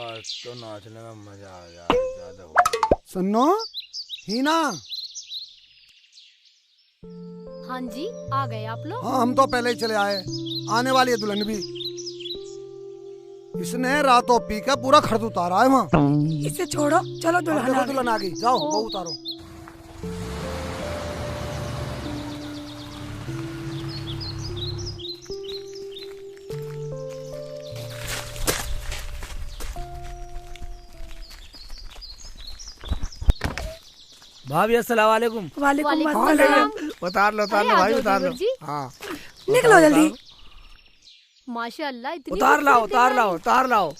आज तो नाचने में मजा आ गया, ज्यादा हो गया। सुनो हीना। हाँ जी, आ गए आप लोग। हाँ, हम तो पहले ही चले आए, आने वाली है दुल्हन भी। इसने रातों पी के पूरा खर्च उतारा है वहाँ। इसे छोड़ो, चलो दुल्हन आ गई, जाओ वो उतारो। भाभी अस्सलाम वालेकुम। वालेकुम अस्सलाम। उतार लो अरे, भाई, आ उतार जाओ लो। जी। हाँ निकलो जल्दी। माशाअल्लाह, इतनी उतार लाओ, खूबसूरत उतार है। लाओ, उतार लाओ।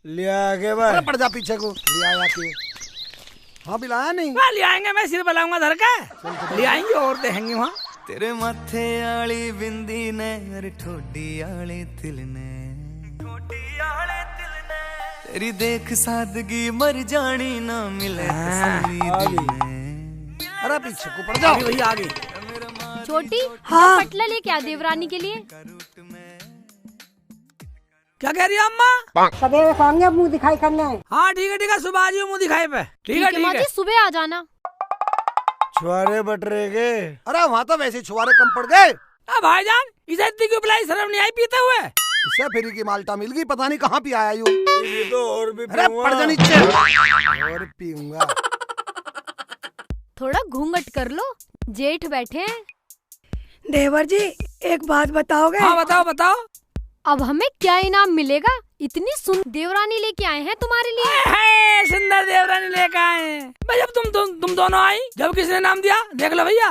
लिया आगे भाई। अरे पड़ जा पीछे को, ले आया के। हाँ बिलाया नहीं। हाँ, ले आएंगे, मैं सिर बलाऊंगा धर के। ले आएंगे और देखेंगे वहाँ। तेरे माथे आली बिंदी ने अरे ठोडी आले तिल ने, तेरी देख सादगी मर जानी ना मिले तसल्ली दिल ने। अरे पीछे को पड़ जाओ। भैया आगे। छोटी, हाँ। पटला लेके आ देवरानी के लिए। क्या कह रही है अम्मा? सवेरे खाएंगे मुंह दिखाई करने। हाँ ठीक है, सुबह आ जाइए मुँह दिखाए पे। ठीक है माँ जी, सुबह आ जाना। छुआरे बटरे के। अरे वहाँ तो वैसे छुआरे कम पड़ गए। भाईजान, इसे इतनी क्यों पिलाई? शर्म नहीं आई पीते हुए? इसे फ्री की माल्टा मिल गई, पता नहीं कहाँ पी आया यूँ। ये तो और भी अरे पड़ जा नीचे। और पीऊंगा। थोड़ा घूंघट कर लो, जेठ बैठे हैं। देवर जी, एक बात बताओगे? हाँ बताओ बताओ। अब हमें क्या इनाम मिलेगा? इतनी सुंदर देवरानी लेके आए हैं तुम्हारे लिए। है, सुंदर देवरानी लेकर आए हैं। भाई जब तुम दोनों आई, जब किसने नाम दिया देख लो भैया।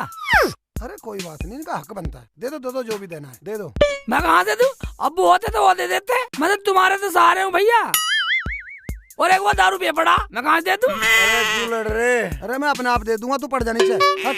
अरे कोई बात नहीं, इनका हक बनता है। दे दो जो भी देना है दे दो। मैं कहाँ से दूं? अब्बू होते तो वो दे देते। मैं तो तुम्हारे तो सहारे हूँ भैया। और एक वो दारू पे पड़ा, मैं कहाँ से दे दूं? अरे तू लड़ रे। अरे मैं अपने आप दे दूंगा, तू पड़ जा नीचे। हट।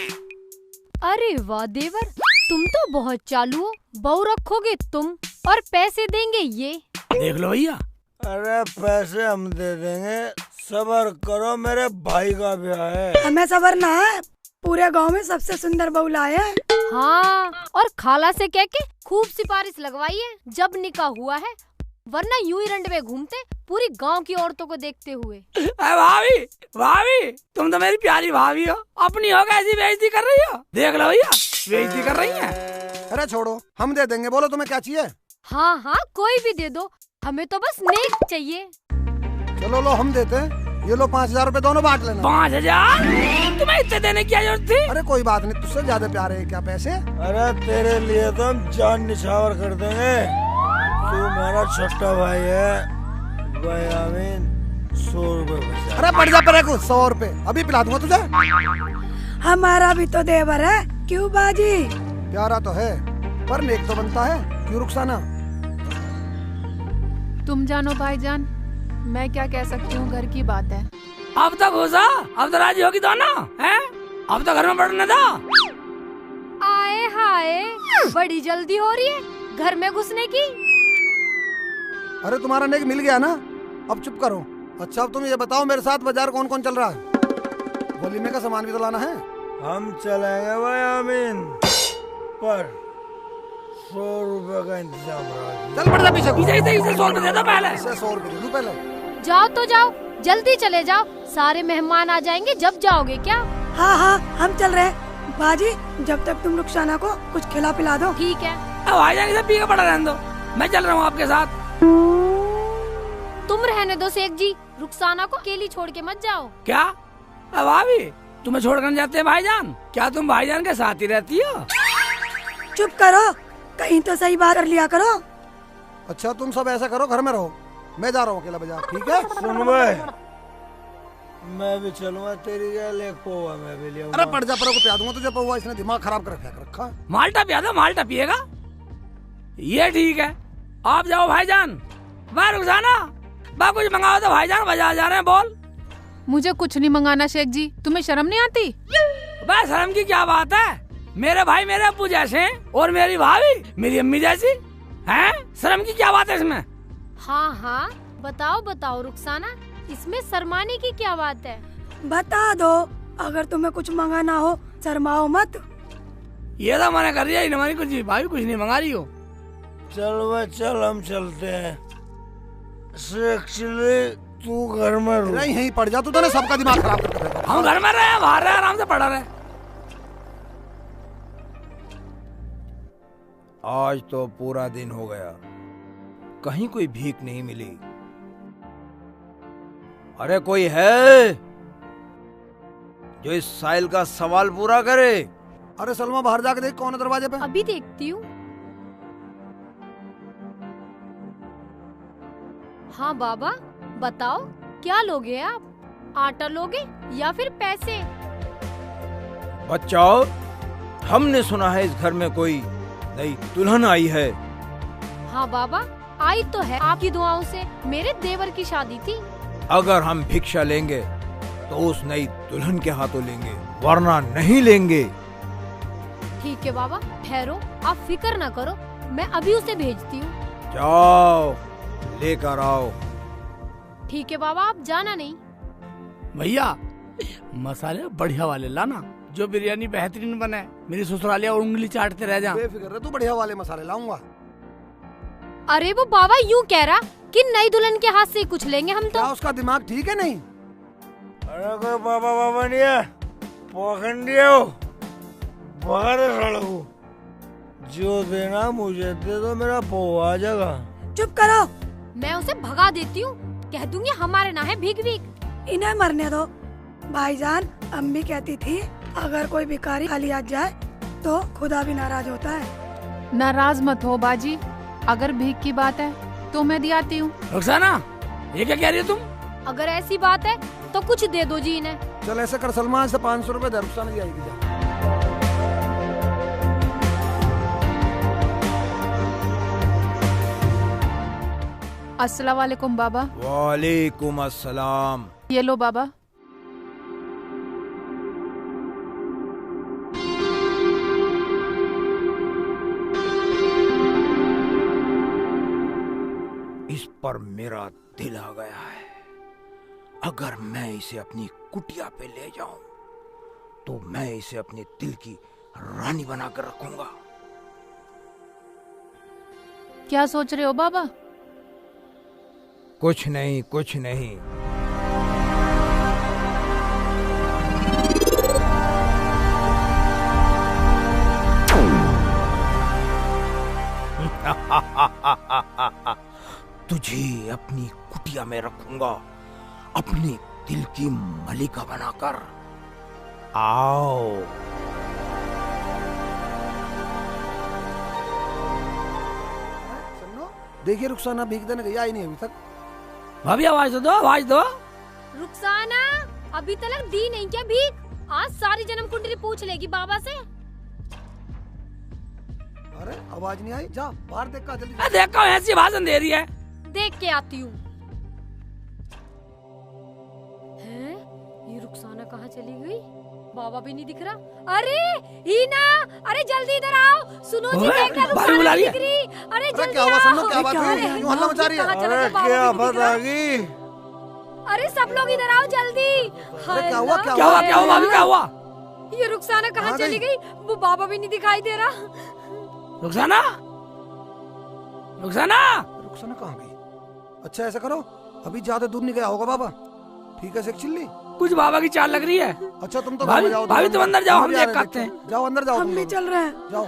अरे वाह देवर, तुम तो बहुत चालू हो। बहू रखोगे तुम और पैसे देंगे ये। देख लो भैया। अरे पैसे हम दे देंगे, सबर करो, मेरे भाई का ब्याह है। हमें सबर ना है, पूरे गांव में सबसे सुंदर बहू लाए हैं। हाँ, और खाला से कह के खूब सिफारिश लगवाई है जब निकाह हुआ है, वरना यूं ही रंड में घूमते पूरी गांव की औरतों को देखते हुए। भाभी भाभी, तुम तो मेरी प्यारी भाभी हो, अपनी हो कैसी बेइज्जती कर रही हो? देख लो भैया, बेइज्जती कर रही है। अरे छोड़ो, हम दे देंगे। बोलो तुम्हें क्या चाहिए? हाँ हाँ, कोई भी दे दो, हमें तो बस नेक चाहिए। चलो लो, हम देते हैं। ये लो 5,000 रूपए दोनों बांट लेना। 5,000? तुम्हें इतने देने की क्या जरूरत थी? अरे कोई बात नहीं, तुझसे ज्यादा प्यारे है क्या पैसे? अरे तेरे लिए तो हम जान निछावर कर देंगे। तू हमारा छोटा भाई है भाई आमीन। 100 रुपए बचा। अरे पड़ जा परे को, 100 रूपए अभी पिला दूंगा तुझे। हमारा भी तो देवर है, क्यों बाजी? प्यारा तो है पर नेक तो बनता है, क्यों रुखसाना? तुम जानो भाईजान, मैं क्या कह सकती हूँ, घर की बात है। अब तो घुसा, अब तो राजी होगी दोनों, हैं? अब तो घर में पड़ने दो। आए हाय, बड़ी जल्दी हो रही है घर में घुसने की। अरे तुम्हारा नेक मिल गया ना, अब चुप करो। अच्छा अब तुम ये बताओ, मेरे साथ बाजार कौन कौन चल रहा है? वलीमे का सामान भी तो लाना है। हम चलेंगे भाई आमीन, पर 100 रुपए का इंतजाम रहा। चल पड़ जा पीछे को। इसे 100 रुपए दे दो पहले। इसे 100 रुपए दे दूं पहले। जाओ तो जाओ, जल्दी चले जाओ, सारे मेहमान आ जाएंगे जब जाओगे क्या। हाँ हाँ, हम चल रहे हैं। बाजी, जब तक तुम रुखसाना को कुछ खिला पिला दो। ठीक है, अब भाईजान इसे पी के पड़ा रहने दो, मैं चल रहा हूँ आपके साथ। तुम रहने दो शेख जी, रुखसाना को अकेली छोड़ के मत जाओ। क्या? अब भाभी, तुम्हें छोड़कर जाते हैं भाईजान? क्या तुम भाईजान के साथ ही रहती हो? चुप करो, कहीं तो सही बात कर लिया करो। अच्छा तुम सब ऐसा करो, घर में रहो, मैं जा रहा हूँ अकेला बाजार। ठीक है? सुन भाई, मैं भी चलूंगा तेरी गैल, एक पौवा मैं भी ले आऊंगा। अरे पड़ जा परे को, पिया दूंगा तुझे पौवा। इसने दिमाग खराब कर रखा। माल्टा पिया दो, माल्टा पिएगा। ये ठीक है, आप जाओ भाईजान। मैं रुखसाना, बा कुछ मंगाओ तो भाईजान, बाजार जा रहे हैं। बोल। मुझे कुछ नहीं मंगाना शेख जी, तुम्हें शर्म नहीं आती? बस शर्म की क्या बात है? मेरे भाई मेरे अब्बू जैसे हैं और मेरी भाभी मेरी अम्मी जैसी हैं। शर्म की क्या बात है इसमें? हाँ हाँ, बताओ बताओ रुखसाना, इसमें शर्माने की क्या बात है? बता दो, अगर तुम्हें कुछ मंगाना हो शर्माओ मत। ये तो मना कर रही है, हमारी कुछ भाभी कुछ नहीं मंगा रही हो। चल भाई चल, हम चलते हैं। एक्चुअली तू घर में रुक। नहीं यहीं पड़ जा, तू तो ना सबका दिमाग खराब कर रहा है। हम घर में रहे, बाहर रहे, आराम से पड़ा रहे। आज तो पूरा दिन हो गया, कहीं कोई भीख नहीं मिली। अरे कोई है जो इस साइल का सवाल पूरा करे? अरे सलमा बाहर जाके देख कौन है दरवाजे पे। अभी देखती हूँ। हाँ बाबा बताओ, क्या लोगे आप? आटा लोगे या फिर पैसे? बच्चाओ, हमने सुना है इस घर में कोई नई दुल्हन आई है। हाँ बाबा आई तो है, आपकी दुआओं से। मेरे देवर की शादी थी। अगर हम भिक्षा लेंगे तो उस नई दुल्हन के हाथों लेंगे, वरना नहीं लेंगे। ठीक है बाबा, ठहरो, आप फिक्र ना करो, मैं अभी उसे भेजती हूँ। जाओ लेकर आओ। ठीक है बाबा, आप जाना नहीं। भैया मसाले बढ़िया वाले लाना, जो बिरयानी बेहतरीन बने। मेरी ससुरालिया उंगली चाटते रह जा। बेफिक्र रह, तू बढ़िया वाले मसाले लाऊंगा। अरे वो बाबा यूँ कह रहा कि नई दुल्हन के हाथ से कुछ लेंगे हम तो। क्या उसका दिमाग ठीक है नहीं? अरे कोई बाबा बाबा नहीं है, पखंडिया हो, बाहर सड़को। जो देना मुझे दे दो, मेरा पोहा आ जाएगा। चुप करो, मैं उसे भगा देती हूँ, कह दूंगी हमारे ना है भीख भीख। इन्हें मरने दो। भाईजान अम्मी कहती थी अगर कोई भिखारी खाली हाथ जाए तो खुदा भी नाराज होता है। नाराज मत हो बाजी, अगर भीख की बात है तो मैं दियाती हूँ। रुखसाना, ये क्या कह रही हो तुम? अगर ऐसी बात है तो कुछ दे दो जी इन्हें। चल ऐसे कर सलमान से 500 रुपए दरख्वास्त नहीं आएगी। जा अस्सलाम वालेकुम बाबा। वालेकुम अस्सलाम। ये लो बाबा। इस पर मेरा दिल आ गया है। अगर मैं इसे अपनी कुटिया पे ले जाऊं तो मैं इसे अपने दिल की रानी बनाकर रखूंगा। क्या सोच रहे हो बाबा? कुछ नहीं, कुछ नहीं। तुझे अपनी कुटिया में रखूंगा, अपने दिल की मलिका बनाकर। आओ। सुनो, देखिए रुखसाना भीख देने गई, आई नहीं अभी तक। भाभी आवाज तो दो, आवाज दो। रुखसाना अभी तक दी नहीं क्या भीख? आज सारी जन्म कुंडली पूछ लेगी बाबा से। अरे आवाज नहीं आई, जा बाहर देख का जल्दी। देखो ऐसी भाषण दे रही है। देख के आती हूँ। हैं? ये रुखसाना कहाँ चली गई? बाबा भी नहीं दिख रहा। अरे हीना, अरे जल्दी इधर आओ। सुनो जी, देखना रुखसाना दिख रही। अरे जल्दी क्या हुआ? सुनो, आओ। क्या बात हुई? यूं हल्ला मचा रही है। अरे क्या आफत आ गई? अरे सब लोग इधर आओ जल्दी। अरे क्या हुआ? क्या हुआ? क्या हुआ भाभी, क्या हुआ? ये रुखसाना कहाँ कहाँ चली गई? वो बाबा भी नहीं दिखाई दे रहा। रुखसाना, रुखसाना। रुखसाना कहाँ गई? अच्छा ऐसा करो, अभी ज्यादा दूर नहीं गया होगा बाबा। ठीक है, शेख चिल्ली। कुछ बाबा की चाल लग रही है। अच्छा तुम तो भाभी, घर में जाओ। भाभी तुम अंदर जाओ, हम भी आ देख रहे करते हैं। जाओ अंदर जाओ। हम तुम भी लोग। चल रहे हैं। जाओ।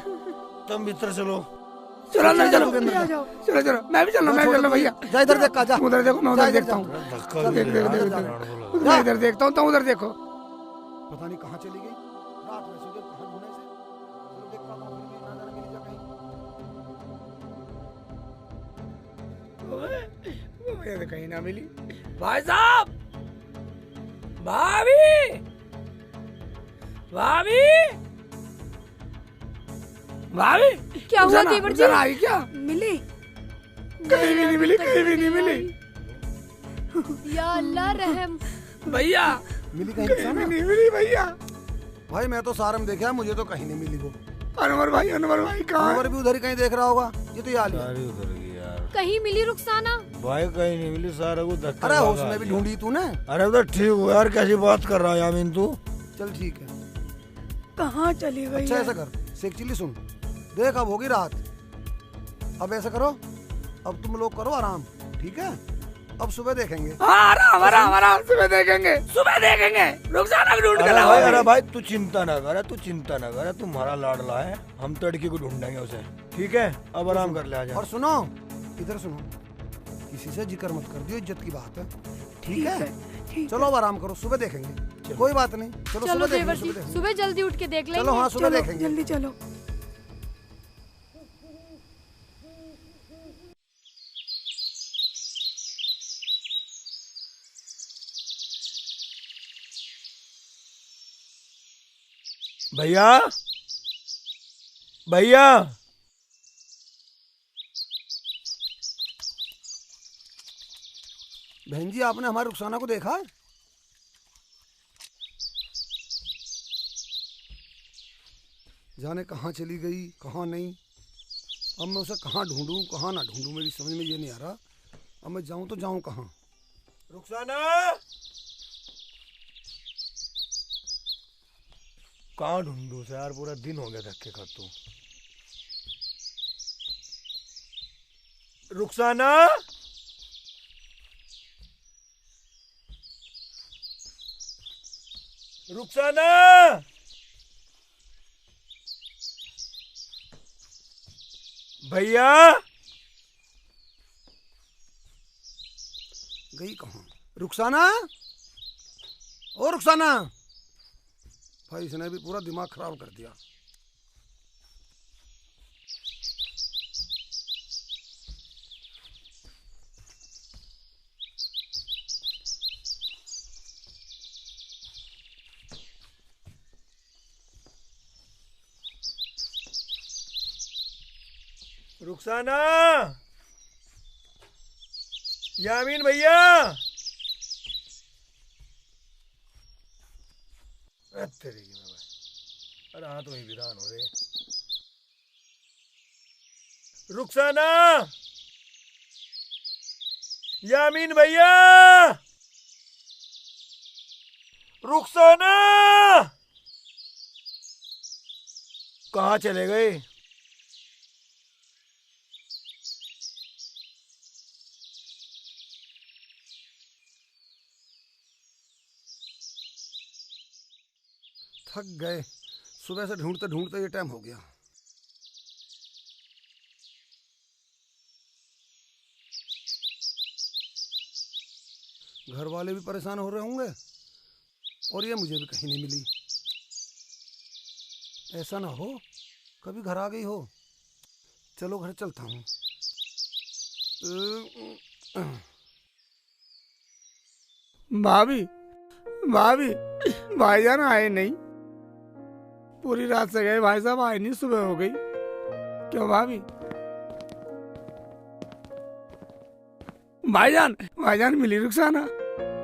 तुम भीतर चलो। चलो अंदर चलो, आ जाओ। चलो चलो, मैं भी चल रहा हूँ भैया। जा इधर देख का, जा उधर देखो, मैं उधर देखता हूँ। धक्का देख, देख, देख, देख। मैं इधर देखता हूँ, तुम उधर देखो। पता नहीं कहाँ चली गई। रात में सुबह कहाँ ढूंढे से। चलो देख का मिल गई, ना जाने मिल जा कहीं। मुझे तो कहीं ना मिली। भाई साहब, भाभी, भाभी, भाभी। क्या हुआ रुखसाना, देवर जी? रुखसाना आई क्या? मिली? कहीं भी नहीं मिली, कहीं भी नहीं मिली। या अल्लाह रहम। भैया मिली कहीं? कहीं भी नहीं मिली भैया। भाई मैं तो सारे में देखा, मुझे तो कहीं नहीं मिली वो। अनवर भाई कहाँ है? अनवर भी उधर ही कहीं देख रहा होगा। ये तो यार सारी उधर गई यार। कहीं मिली रुखसाना? भाई कहीं नहीं मिली, सारा को धक्का अरे लगा उसमें भी दिया। ढूंढी तूने? अरे उधर ठीक हो यार, कैसी बात कर रहा है यामीन तू? चल ठीक है। कहाँ चली गई अच्छा है? ऐसा कर, शेख चिल्ली सुन, देख अब होगी रात। अब ऐसा करो, अब तुम लोग करो आराम, ठीक है? अब सुबह देखेंगे। हाँ आराम आराम आराम, सुबह देखेंगे, सुबह देखेंगे। रुखसाना को ढूंढ के लाओ। अरे भाई तू चिंता ना कर, तू चिंता ना कर, तुम्हारा लाडला है, हम तड़की को ढूंढेंगे उसे, ठीक है? अब आराम कर ले, आजा। और सुनो, इधर सुनो, किसी से जिक्र मत कर दियो, इज्जत की बात है, ठीक है? चलो अब आराम करो, सुबह देखेंगे, कोई बात नहीं। चलो चलो सुबह देवर जी, देखेंगे। सुबह जल्दी उठ के देख लेंगे। चलो हाँ सुबह चलो, देखेंगे। जल्दी चलो। भैया भैया बहन जी, आपने हमारी रुखसाना को देखा? जाने कहाँ चली गई, कहाँ नहीं। अब मैं उसे कहाँ ढूंढूं, कहाँ ना ढूंढूं, मेरी समझ में ये नहीं आ रहा। अब मैं जाऊं तो जाऊं कहाँ? रुखसाना कहाँ ढूंढूं से यार, पूरा दिन हो गया धक्के खाते। रुखसाना रुखसाना भैया गई कहाँ? रुखसाना, ओ रुखसाना। भाई इसने भी पूरा दिमाग खराब कर दिया। रुखसाना, यामीन भैया, तेरी की मैं, अरे हाँ तो ही विधान हो रहे। रुखसाना, यामीन भैया, रुखसाना कहाँ चले गए? थक गए, सुबह से ढूंढते ढूंढते ये टाइम हो गया। घर वाले भी परेशान हो रहे होंगे और ये मुझे भी कहीं नहीं मिली। ऐसा ना हो कभी घर आ गई हो। चलो घर चलता हूँ। भाभी भाभी, भाईजान आए नहीं, पूरी रात से गए, भाई साहब आए नहीं, सुबह हो गई। क्यों भाभी? भाईजान भाईजान मिली रुखसाना?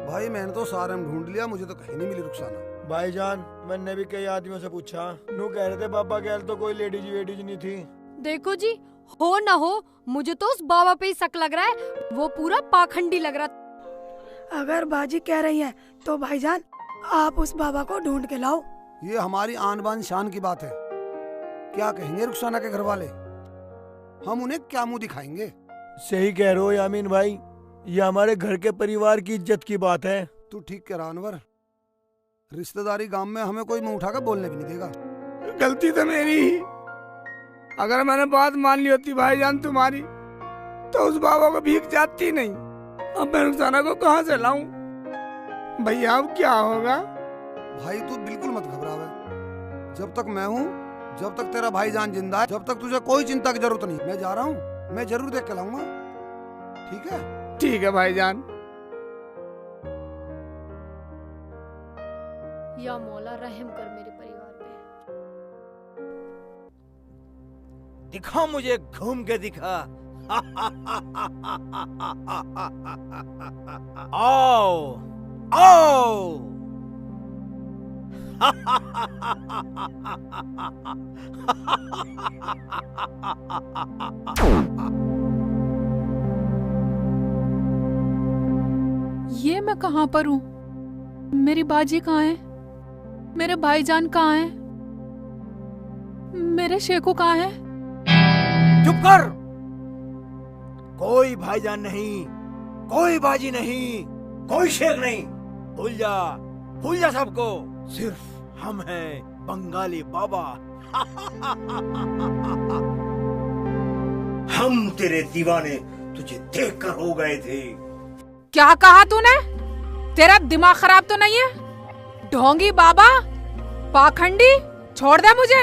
भाई मैंने तो सारे में ढूंढ लिया, मुझे तो कहीं नहीं मिली रुखसाना। भाईजान मैंने भी कई आदमियों से पूछा, नू कह रहे थे बाबा गैल तो कोई लेडीज वेडीज नहीं थी। देखो जी, हो ना हो, मुझे तो उस बाबा पे ही शक लग रहा है, वो पूरा पाखंडी लग रहा। अगर बाजी कह रही है तो भाईजान आप उस बाबा को ढूंढ के लाओ। ये हमारी आन बान शान की बात है। क्या कहेंगे रुखसाना के घर वाले? हम उन्हें क्या मुंह दिखाएंगे? सही कह रहे हो यामीन भाई, ये हमारे घर के परिवार की इज्जत की बात है। तू ठीक कह रहा अनवर, रिश्तेदारी गांव में हमें कोई मुंह उठाकर बोलने भी नहीं देगा। गलती तो मेरी ही। अगर मैंने बात मान ली होती भाईजान तुम्हारी, तो उस बाबा को भीख जाती नहीं। अब मैं रुखसाना को कहाँ से लाऊं? भैया अब क्या होगा? भाई तू बिल्कुल मत घबरावे। जब तक मैं हूँ, जब तक तेरा भाईजान जिंदा है, जब तक तुझे कोई चिंता की जरूरत नहीं। मैं जा रहा हूँ, मैं जरूर देख के लाऊंगा। ठीक है? ठीक है भाईजान। या मौला रहम कर मेरे परिवार पे। दिखा मुझे, घूम के दिखा। आओ आओ। ये मैं कहाँ पर हूँ? मेरी बाजी कहाँ है? मेरे भाईजान कहाँ है? मेरे शेखू कहाँ है? चुप कर। कोई भाईजान नहीं, कोई बाजी नहीं, कोई शेख नहीं। भूल जा सबको। सिर्फ हम हैं बंगाली बाबा। हम तेरे दीवाने तुझे देखकर हो गए थे। क्या कहा तूने? तेरा दिमाग खराब तो नहीं है? ढोंगी बाबा, पाखंडी, छोड़ दे मुझे,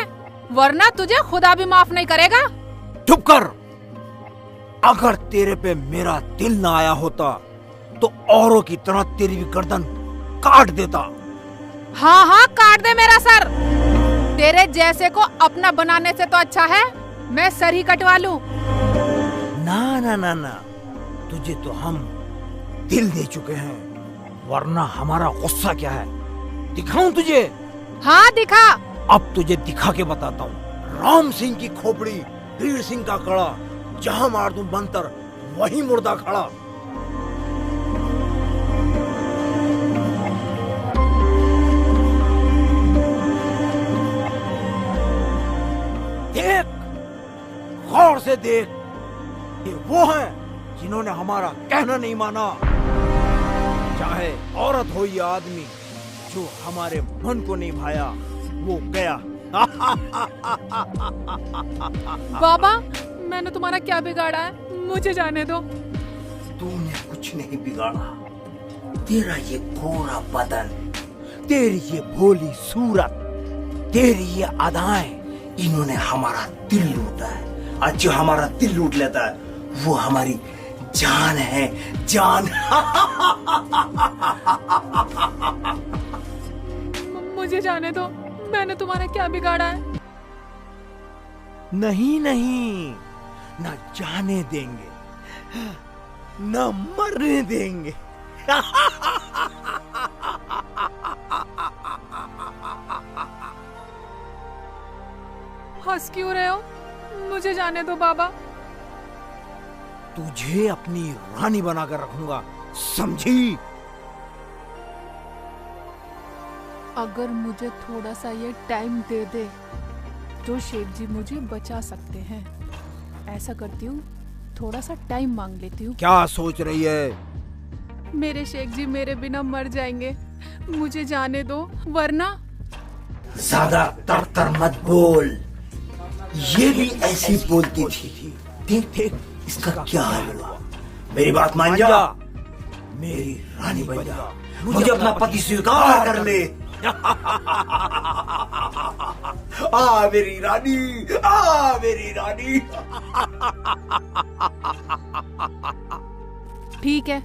वरना तुझे खुदा भी माफ नहीं करेगा। चुप कर। अगर तेरे पे मेरा दिल ना आया होता तो औरों की तरह तेरी भी गर्दन काट देता। हाँ हाँ, काट दे मेरा सर। तेरे जैसे को अपना बनाने से तो अच्छा है मैं सर ही कटवा लूं। ना ना ना ना, तुझे तो हम दिल दे चुके हैं, वरना हमारा गुस्सा क्या है दिखाऊं तुझे? हाँ दिखा। अब तुझे दिखा के बताता हूँ। राम सिंह की खोपड़ी, वीर सिंह का कड़ा, जहां मार दूं मंतर वहीं मुर्दा खड़ा। देख, गौर से देख, ये वो हैं जिन्होंने हमारा कहना नहीं माना। चाहे औरत हो या आदमी, जो हमारे मन को नहीं भाया वो गया। बाबा, मैंने तुम्हारा क्या बिगाड़ा है? मुझे जाने दो। तूने कुछ नहीं बिगाड़ा। तेरा ये गोरा बदन, तेरी ये भोली सूरत, तेरी ये अदाएं, इन्होंने हमारा दिल लूटा है। और जो हमारा दिल लूट लेता है वो हमारी जान है, जान। मुझे जाने दो, मैंने तुम्हारा क्या बिगाड़ा है? नहीं नहीं, न जाने देंगे, न मरने देंगे। हंस क्यों रहे हो? मुझे जाने दो बाबा। तुझे अपनी रानी बनाकर रखूंगा, समझी? अगर मुझे थोड़ा सा ये टाइम दे दे तो शेख जी मुझे बचा सकते हैं। ऐसा करती हूँ, थोड़ा सा टाइम मांग लेती हूँ। क्या सोच रही है? मेरे शेख जी मेरे बिना मर जाएंगे, मुझे जाने दो, वरना। ज्यादा तर मत बोल। ये भी ऐसी बोलती थी। देख देख इसका क्या हाल हुआ। मेरी बात मान जा, मेरी रानी बन जा, मुझे अपना पति स्वीकार कर ले। आ मेरी रानी, आ मेरी रानी। ठीक है,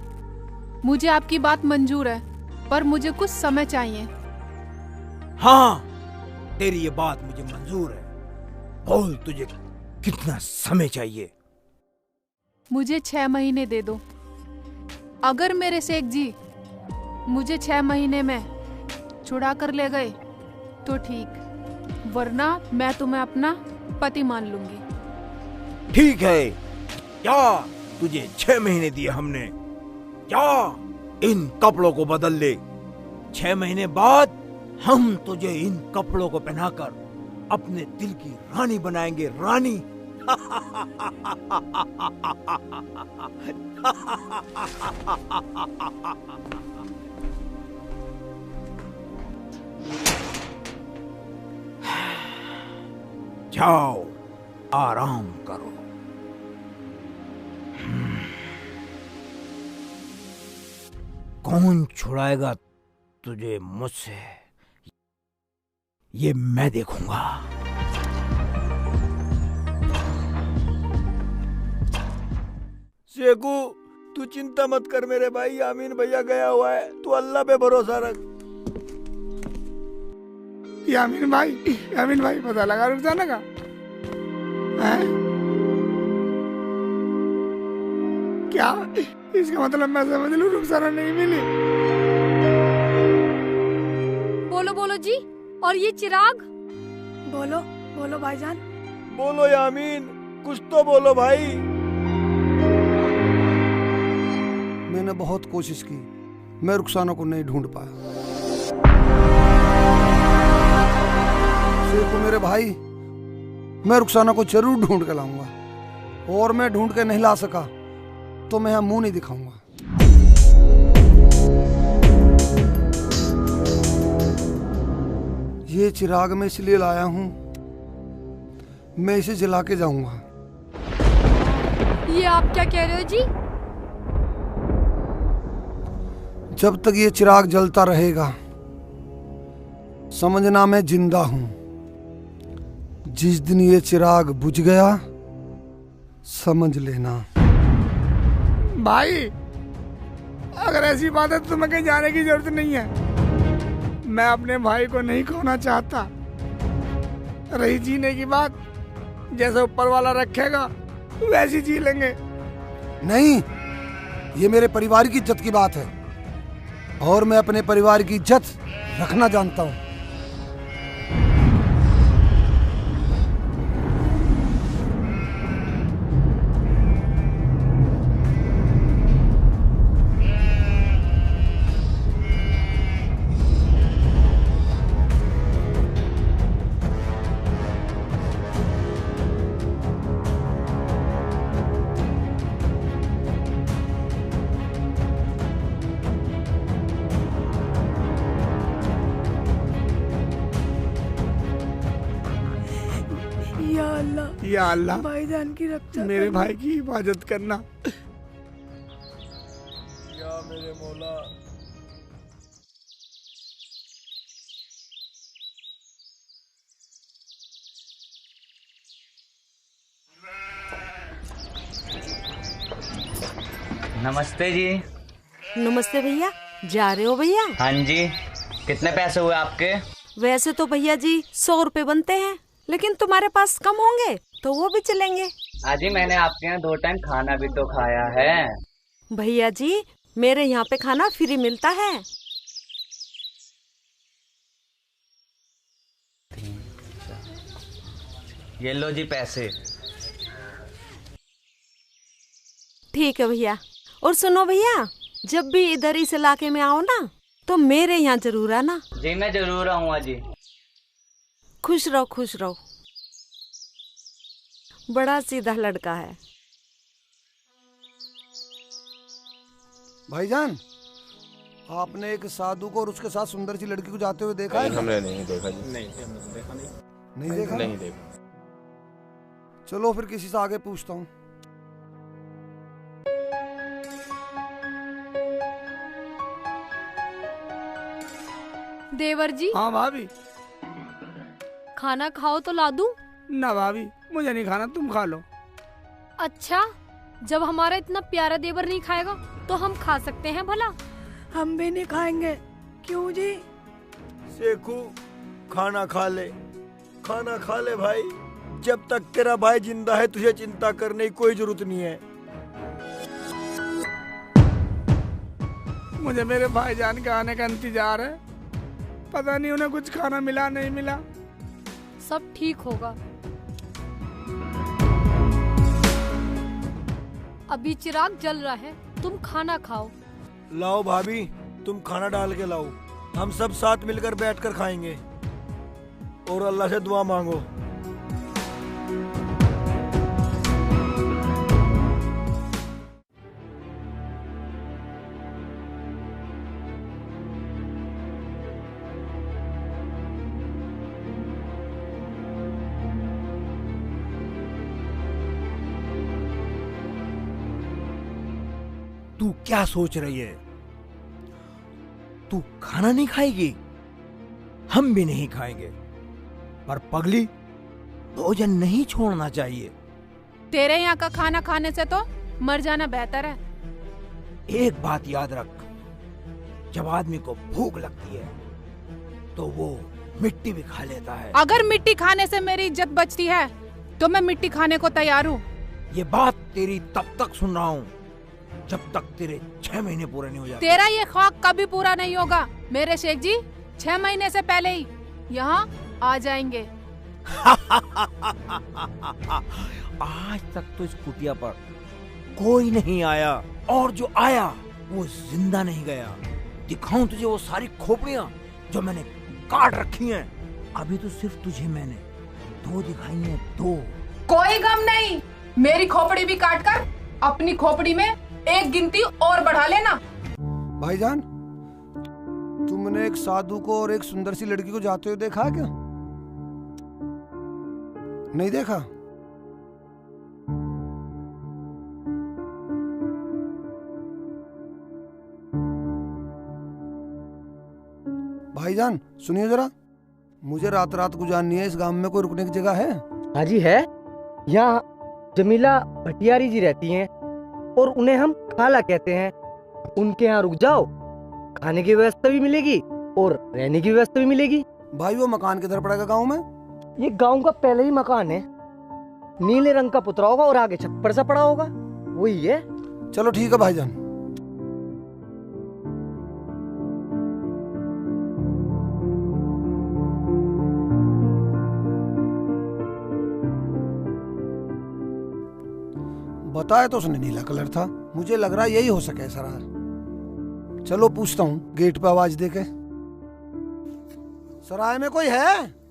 मुझे आपकी बात मंजूर है, पर मुझे कुछ समय चाहिए। हाँ, तेरी ये बात मुझे मंजूर है। बोल, तुझे कितना समय चाहिए? मुझे 6 महीने दे दो। अगर मेरे शेख जी मुझे 6 महीने में छुड़ा कर ले गए तो ठीक, वरना मैं तुम्हें अपना पति मान लूंगी। ठीक है, क्या तुझे 6 महीने दिए हमने, क्या इन कपड़ों को बदल ले। 6 महीने बाद हम तुझे इन कपड़ों को पहनाकर अपने दिल की रानी बनाएंगे, रानी। जाओ, आराम करो। कौन छुड़ाएगा तुझे मुझसे, ये मैं देखूंगा। शेखू, तू चिंता मत कर मेरे भाई, यामीन भैया गया हुआ है, तू अल्लाह पे भरोसा रख। यामीन भाई पता लगा रुखसाना का? क्या इसका मतलब मैं समझ लूं रुखसाना नहीं मिली? बोलो बोलो जी। और ये चिराग? बोलो बोलो भाईजान। बोलो यामीन, कुछ तो बोलो भाई। मैंने बहुत कोशिश की, मैं रुखसाना को नहीं ढूंढ पाया। शेखू मेरे भाई, मैं रुखसाना को जरूर ढूंढ के लाऊंगा, और मैं ढूंढ के नहीं ला सका तो मैं यहाँ मुंह नहीं दिखाऊंगा। ये चिराग मैं इसलिए लाया हूँ, मैं इसे जला के जाऊंगा। ये आप क्या कह रहे हो जी? जब तक ये चिराग जलता रहेगा समझना मैं जिंदा हूं। जिस दिन ये चिराग बुझ गया समझ लेना। भाई अगर ऐसी बात है तो तुम्हें कहीं जाने की जरूरत नहीं है। मैं अपने भाई को नहीं खोना चाहता। रही जीने की बात, जैसे ऊपर वाला रखेगा वैसी जी लेंगे। नहीं, ये मेरे परिवार की इज्जत की बात है और मैं अपने परिवार की इज्जत रखना जानता हूं। या अल्लाह, भाईजान की रक्षा मेरे भाई की हिफाजत करना। या मेरे मौला। नमस्ते जी। नमस्ते भैया। जा रहे हो भैया? हाँ जी। कितने पैसे हुए आपके? वैसे तो भैया जी 100 रुपए बनते हैं, लेकिन तुम्हारे पास कम होंगे तो वो भी चलेंगे। जी मैंने आपके यहाँ 2 टाइम खाना भी तो खाया है। भैया जी मेरे यहाँ पे खाना फ्री मिलता है। ये लो जी पैसे। ठीक है भैया। और सुनो भैया, जब भी इधर इस इलाके में आओ ना तो मेरे यहाँ जरूर आना। जी मैं जरूर आऊंगा जी। खुश रहो खुश रहो। बड़ा सीधा लड़का है। भाईजान, आपने एक साधु को और उसके साथ सुंदर सी लड़की को जाते हुए देखा है? हमने नहीं देखा जी। नहीं देखा। नहीं देखा। चलो फिर किसी से आगे पूछता हूँ। देवर जी। हाँ भाभी। खाना खाओ तो ला दूं? ना भाभी, मुझे नहीं खाना, तुम खा लो। अच्छा, जब हमारा इतना प्यारा देवर नहीं खाएगा तो हम खा सकते हैं भला? हम भी नहीं खाएंगे। क्यों जी? शेखू, खाना खा ले, खाना खा ले भाई। जब तक तेरा भाई जिंदा है तुझे चिंता करने की कोई जरूरत नहीं है। मुझे मेरे भाईजान के आने का इंतजार है। पता नहीं उन्हें कुछ खाना मिला नहीं मिला। सब ठीक होगा। अभी चिराग जल रहा है, तुम खाना खाओ। लाओ भाभी, तुम खाना डाल के लाओ। हम सब साथ मिलकर बैठकर खाएंगे और अल्लाह से दुआ मांगो। तू क्या सोच रही है? तू खाना नहीं खाएगी, हम भी नहीं खाएंगे, पर पगली भोजन नहीं छोड़ना चाहिए। तेरे यहाँ का खाना खाने से तो मर जाना बेहतर है। एक बात याद रख, जब आदमी को भूख लगती है तो वो मिट्टी भी खा लेता है। अगर मिट्टी खाने से मेरी इज्जत बचती है तो मैं मिट्टी खाने को तैयार हूँ। ये बात तेरी तब तक सुन रहा हूँ जब तक तेरे 6 महीने पूरे नहीं हो जाते। तेरा ये ख्वाब कभी पूरा नहीं होगा मेरे शेख जी। 6 महीने से पहले ही यहाँ आ जाएंगे। आज तक तो इस कुटिया पर कोई नहीं आया, और जो आया वो जिंदा नहीं गया। दिखाऊं तुझे वो सारी खोपड़ियां जो मैंने काट रखी हैं। अभी तो सिर्फ तुझे मैंने 2 दिखाई हैं, 2। कोई गम नहीं, मेरी खोपड़ी भी काट कर अपनी खोपड़ी में एक गिनती और बढ़ा लेना। भाईजान, तुमने एक साधु को और एक सुंदर सी लड़की को जाते हुए देखा क्या? नहीं देखा? भाईजान सुनिए जरा, मुझे रात रात गुजारनी है। इस गांव में कोई रुकने की जगह है? हाँ जी है। यहाँ जमीला भटियारी जी रहती हैं और उन्हें हम खाला कहते हैं। उनके यहाँ रुक जाओ, खाने की व्यवस्था भी मिलेगी और रहने की व्यवस्था भी मिलेगी। भाई वो मकान किधर पड़ेगा गांव में? ये गांव का पहले ही मकान है, नीले रंग का पुतरा होगा और आगे छप्पर सा पड़ा होगा, वही है। चलो ठीक है भाईजान। बताया तो उसने नीला कलर था, मुझे लग रहा यही हो सके सराय। चलो पूछता हूँ गेट पे आवाज देके। सराय में कोई है?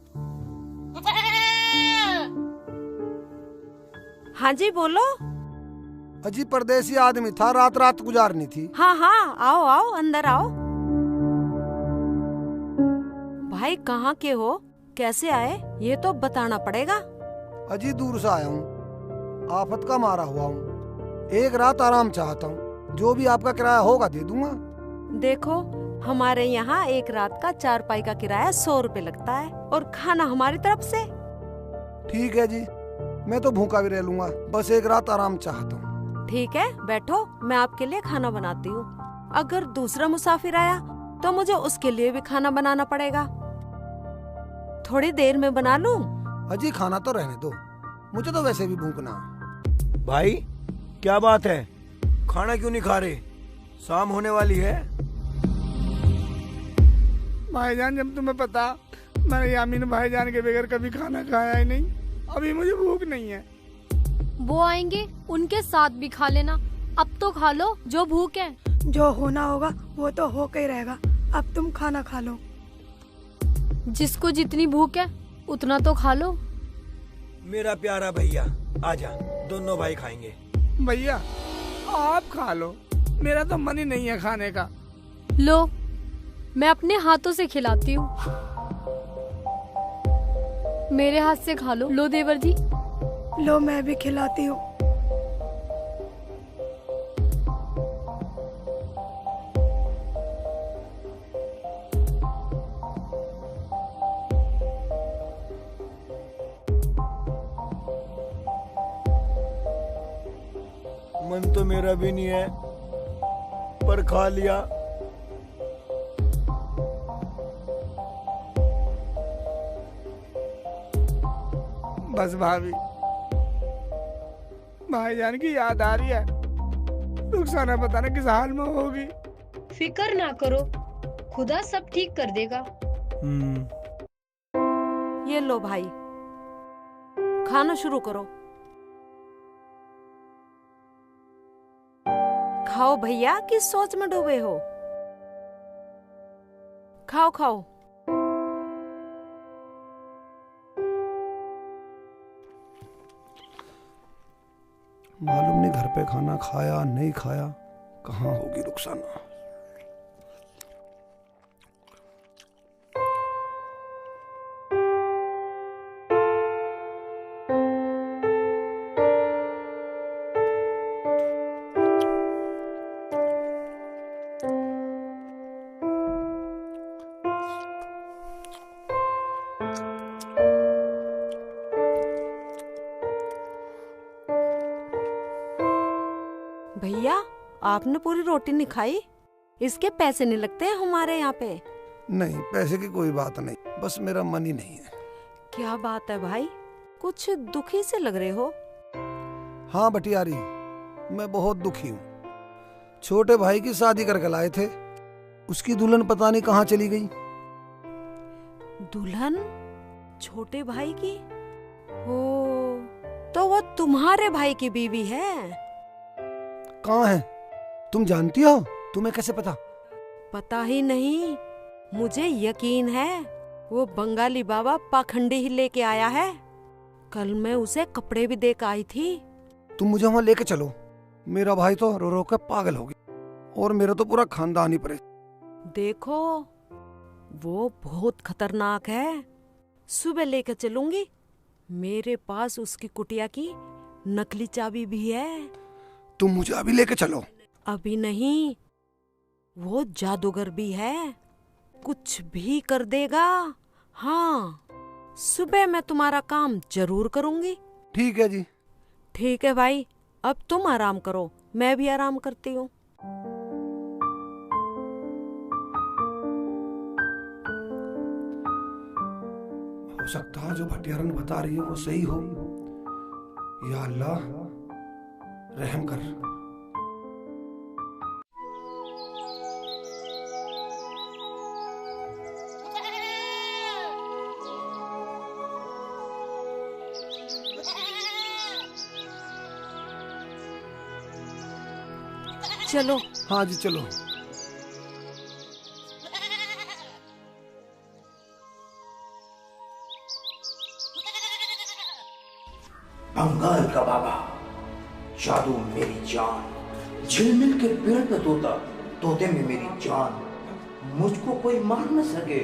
हाँ जी बोलो। अजी परदेसी आदमी था, रात रात गुजारनी थी। हाँ हाँ आओ आओ अंदर आओ। भाई कहाँ के हो, कैसे आए ये तो बताना पड़ेगा। अजी दूर से आया हूँ, आफत का मारा हुआ हूँ, एक रात आराम चाहता हूँ। जो भी आपका किराया होगा दे दूंगा। देखो हमारे यहाँ एक रात का चारपाई का किराया 100 रुपए लगता है और खाना हमारी तरफ से। ठीक है जी, मैं तो भूखा भी रह लूंगा, बस एक रात आराम चाहता हूँ। ठीक है बैठो, मैं आपके लिए खाना बनाती हूँ। अगर दूसरा मुसाफिर आया तो मुझे उसके लिए भी खाना बनाना पड़ेगा। थोड़ी देर में बना लूँ? अजी खाना तो रहने दो, मुझे तो वैसे भी भूखना। भाई क्या बात है, खाना क्यों नहीं खा रहे? शाम होने वाली है। भाईजान जब तुम्हें पता, मैंने यामीन भाईजान के बगैर कभी खाना खाया ही नहीं, अभी मुझे भूख नहीं है। वो आएंगे उनके साथ भी खा लेना, अब तो खा लो जो भूख है। जो होना होगा वो तो होकर ही रहेगा, अब तुम खाना खा लो। जिसको जितनी भूख है उतना तो खा लो। मेरा प्यारा भैया आजा, दोनों भाई खाएंगे। भैया आप खा लो, मेरा तो मन ही नहीं है खाने का। लो मैं अपने हाथों से खिलाती हूँ, मेरे हाथ से खा लो। लो देवर जी। लो मैं भी खिलाती हूँ। मन तो मेरा भी नहीं है, पर खा लिया। बस भाभी, भाईजान की याद आ रही है। रुखसाना पता नहीं किस हाल में होगी। फिक्र ना करो, खुदा सब ठीक कर देगा। ये लो भाई, खाना शुरू करो। खाओ भैया, किस सोच में डूबे हो? खाओ खाओ। मालूम नहीं घर पे खाना खाया नहीं खाया, कहाँ होगी रुखसाना। भैया आपने पूरी रोटी नहीं खाई, इसके पैसे नहीं लगते हैं हमारे यहाँ पे। नहीं पैसे की कोई बात नहीं, बस मेरा मन ही नहीं है। क्या बात है भाई, कुछ दुखी से लग रहे हो। हाँ बटियारी, मैं बहुत दुखी हूँ। छोटे भाई की शादी करके लाए थे, उसकी दुल्हन पता नहीं कहाँ चली गई। दुल्हन छोटे भाई की? हो तो वो तुम्हारे भाई की बीवी है। कहाँ है? तुम जानती हो? तुम्हें कैसे पता? पता ही नहीं, मुझे यकीन है वो बंगाली बाबा पाखंडी ही लेके आया है। कल मैं उसे कपड़े भी देकर आई थी। तुम मुझे वहाँ लेके चलो, मेरा भाई तो रो रो के पागल हो गया और मेरा तो पूरा खानदान ही परे। देखो वो बहुत खतरनाक है। सुबह लेकर चलूंगी। मेरे पास उसकी कुटिया की नकली चाबी भी है। तुम मुझे अभी लेके चलो। अभी नहीं, वो जादूगर भी है, कुछ भी कर देगा। हाँ, सुबह मैं तुम्हारा काम जरूर करूंगी। ठीक है जी। ठीक है भाई, अब तुम आराम करो, मैं भी आराम करती हूँ। हो सकता है जो भटियारन बता रही है वो सही हो। या अल्लाह रहम कर। चलो। हाँ जी चलो। बंगाल का बाबा, जादू मेरी जान, झिलमिल के पेड़ पे तोता, तोते में मेरी जान, मुझको कोई मार न सके,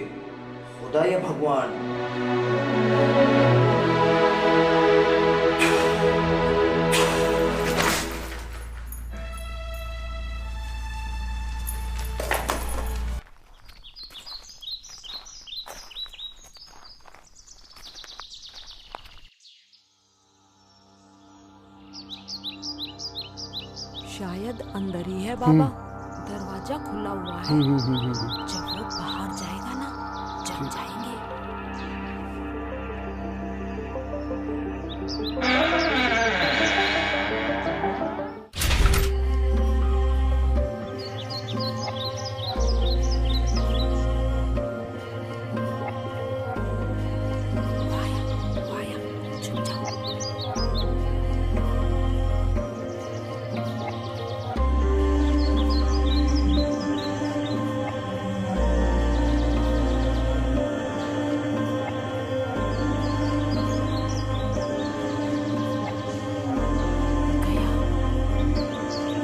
खुदा या भगवान। शायद अंदर ही है बाबा, दरवाजा खुला हुआ है। जब वो बाहर जाएगा ना, जब जाएंगे।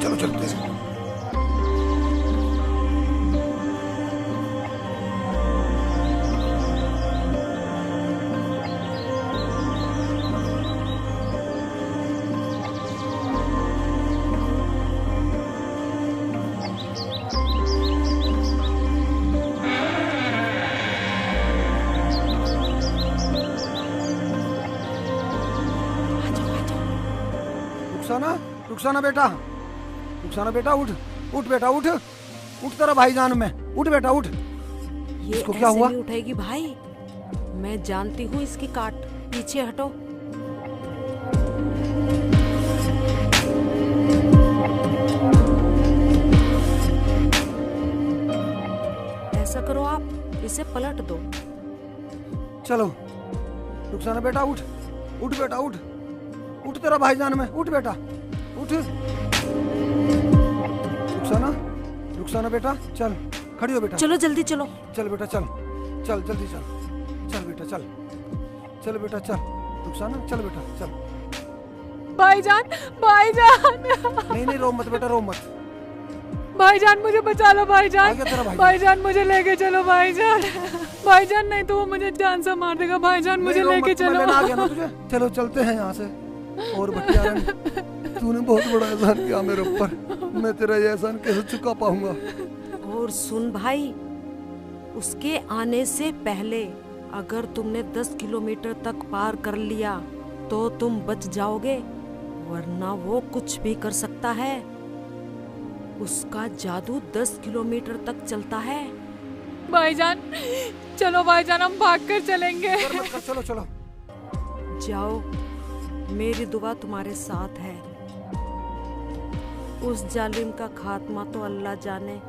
चलो चलते हैं। रुखसाना, रुखसाना बेटा, रुखसाना बेटा उठ, उठ बेटा उठ, उठ तेरा भाईजान में, उठ बेटा उठ। ये इसको क्या हुआ? नहीं उठेगी भाई, मैं जानती हूँ इसकी काट। पीछे हटो। ऐसा करो आप, इसे पलट दो। चलो रुखसाना बेटा उठ, उठ बेटा उठ, उठ तेरा भाईजान में, उठ बेटा उठ। रुखसाना, रुखसाना बेटा चल, खड़ी हो बेटा। चलो जल्दी चलो। चल बेटा चल, चल जल्दी चल, चल बेटा चल, चल बेटा चल, रुखसाना चल बेटा चल। भाईजान, भाईजान। नहीं नहीं रो मत बेटा, रो मत। भाईजान मुझे बचा लो भाईजान। आ गया तेरा भाईजान। भाईजान मुझे लेके चलो भाईजान। भाईजान नहीं तो वो मुझे जान से मार देगा। भाईजान मुझे नहीं, रो लेके मत, मैं चलो। लेना आ गया ना तुझे। चलो चलते हैं यहाँ से। और भटियारन, तूने बहुत बड़ा एहसान किया मेरे ऊपर, मैं तेरा ये एहसान कैसे चुका पाऊंगा। और सुन भाई, उसके आने से पहले अगर तुमने 10 किलोमीटर तक पार कर लिया तो तुम बच जाओगे, वरना वो कुछ भी कर सकता है। उसका जादू 10 किलोमीटर तक चलता है। भाईजान चलो भाईजान, हम भागकर चलेंगे। चलो चलो जाओ, मेरी दुआ तुम्हारे साथ है। उस जालिम का खात्मा तो अल्लाह जाने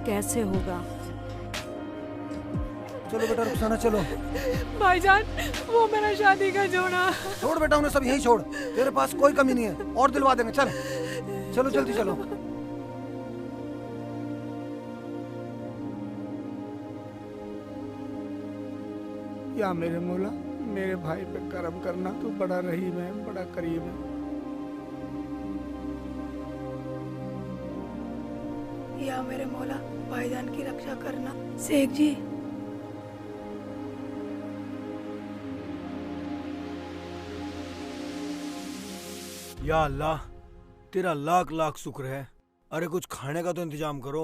कैसे होगा। चलो बेटा रुखसाना चलो। भाईजान वो मेरा शादी का जोड़ा। छोड़ बेटा उन्हें सब यहीं छोड़, तेरे पास कोई कमी नहीं है, और दिलवा देंगे। चल चलो जल्दी चलो। या मेरे मौला, मेरे भाई पे करम करना, तू बड़ा रहीम है, बड़ा करीम है। या मेरे मौला, भाईजान की रक्षा करना। शेख जी, या अल्लाह, तेरा लाख लाख शुक्र है। अरे कुछ खाने का तो इंतजाम करो।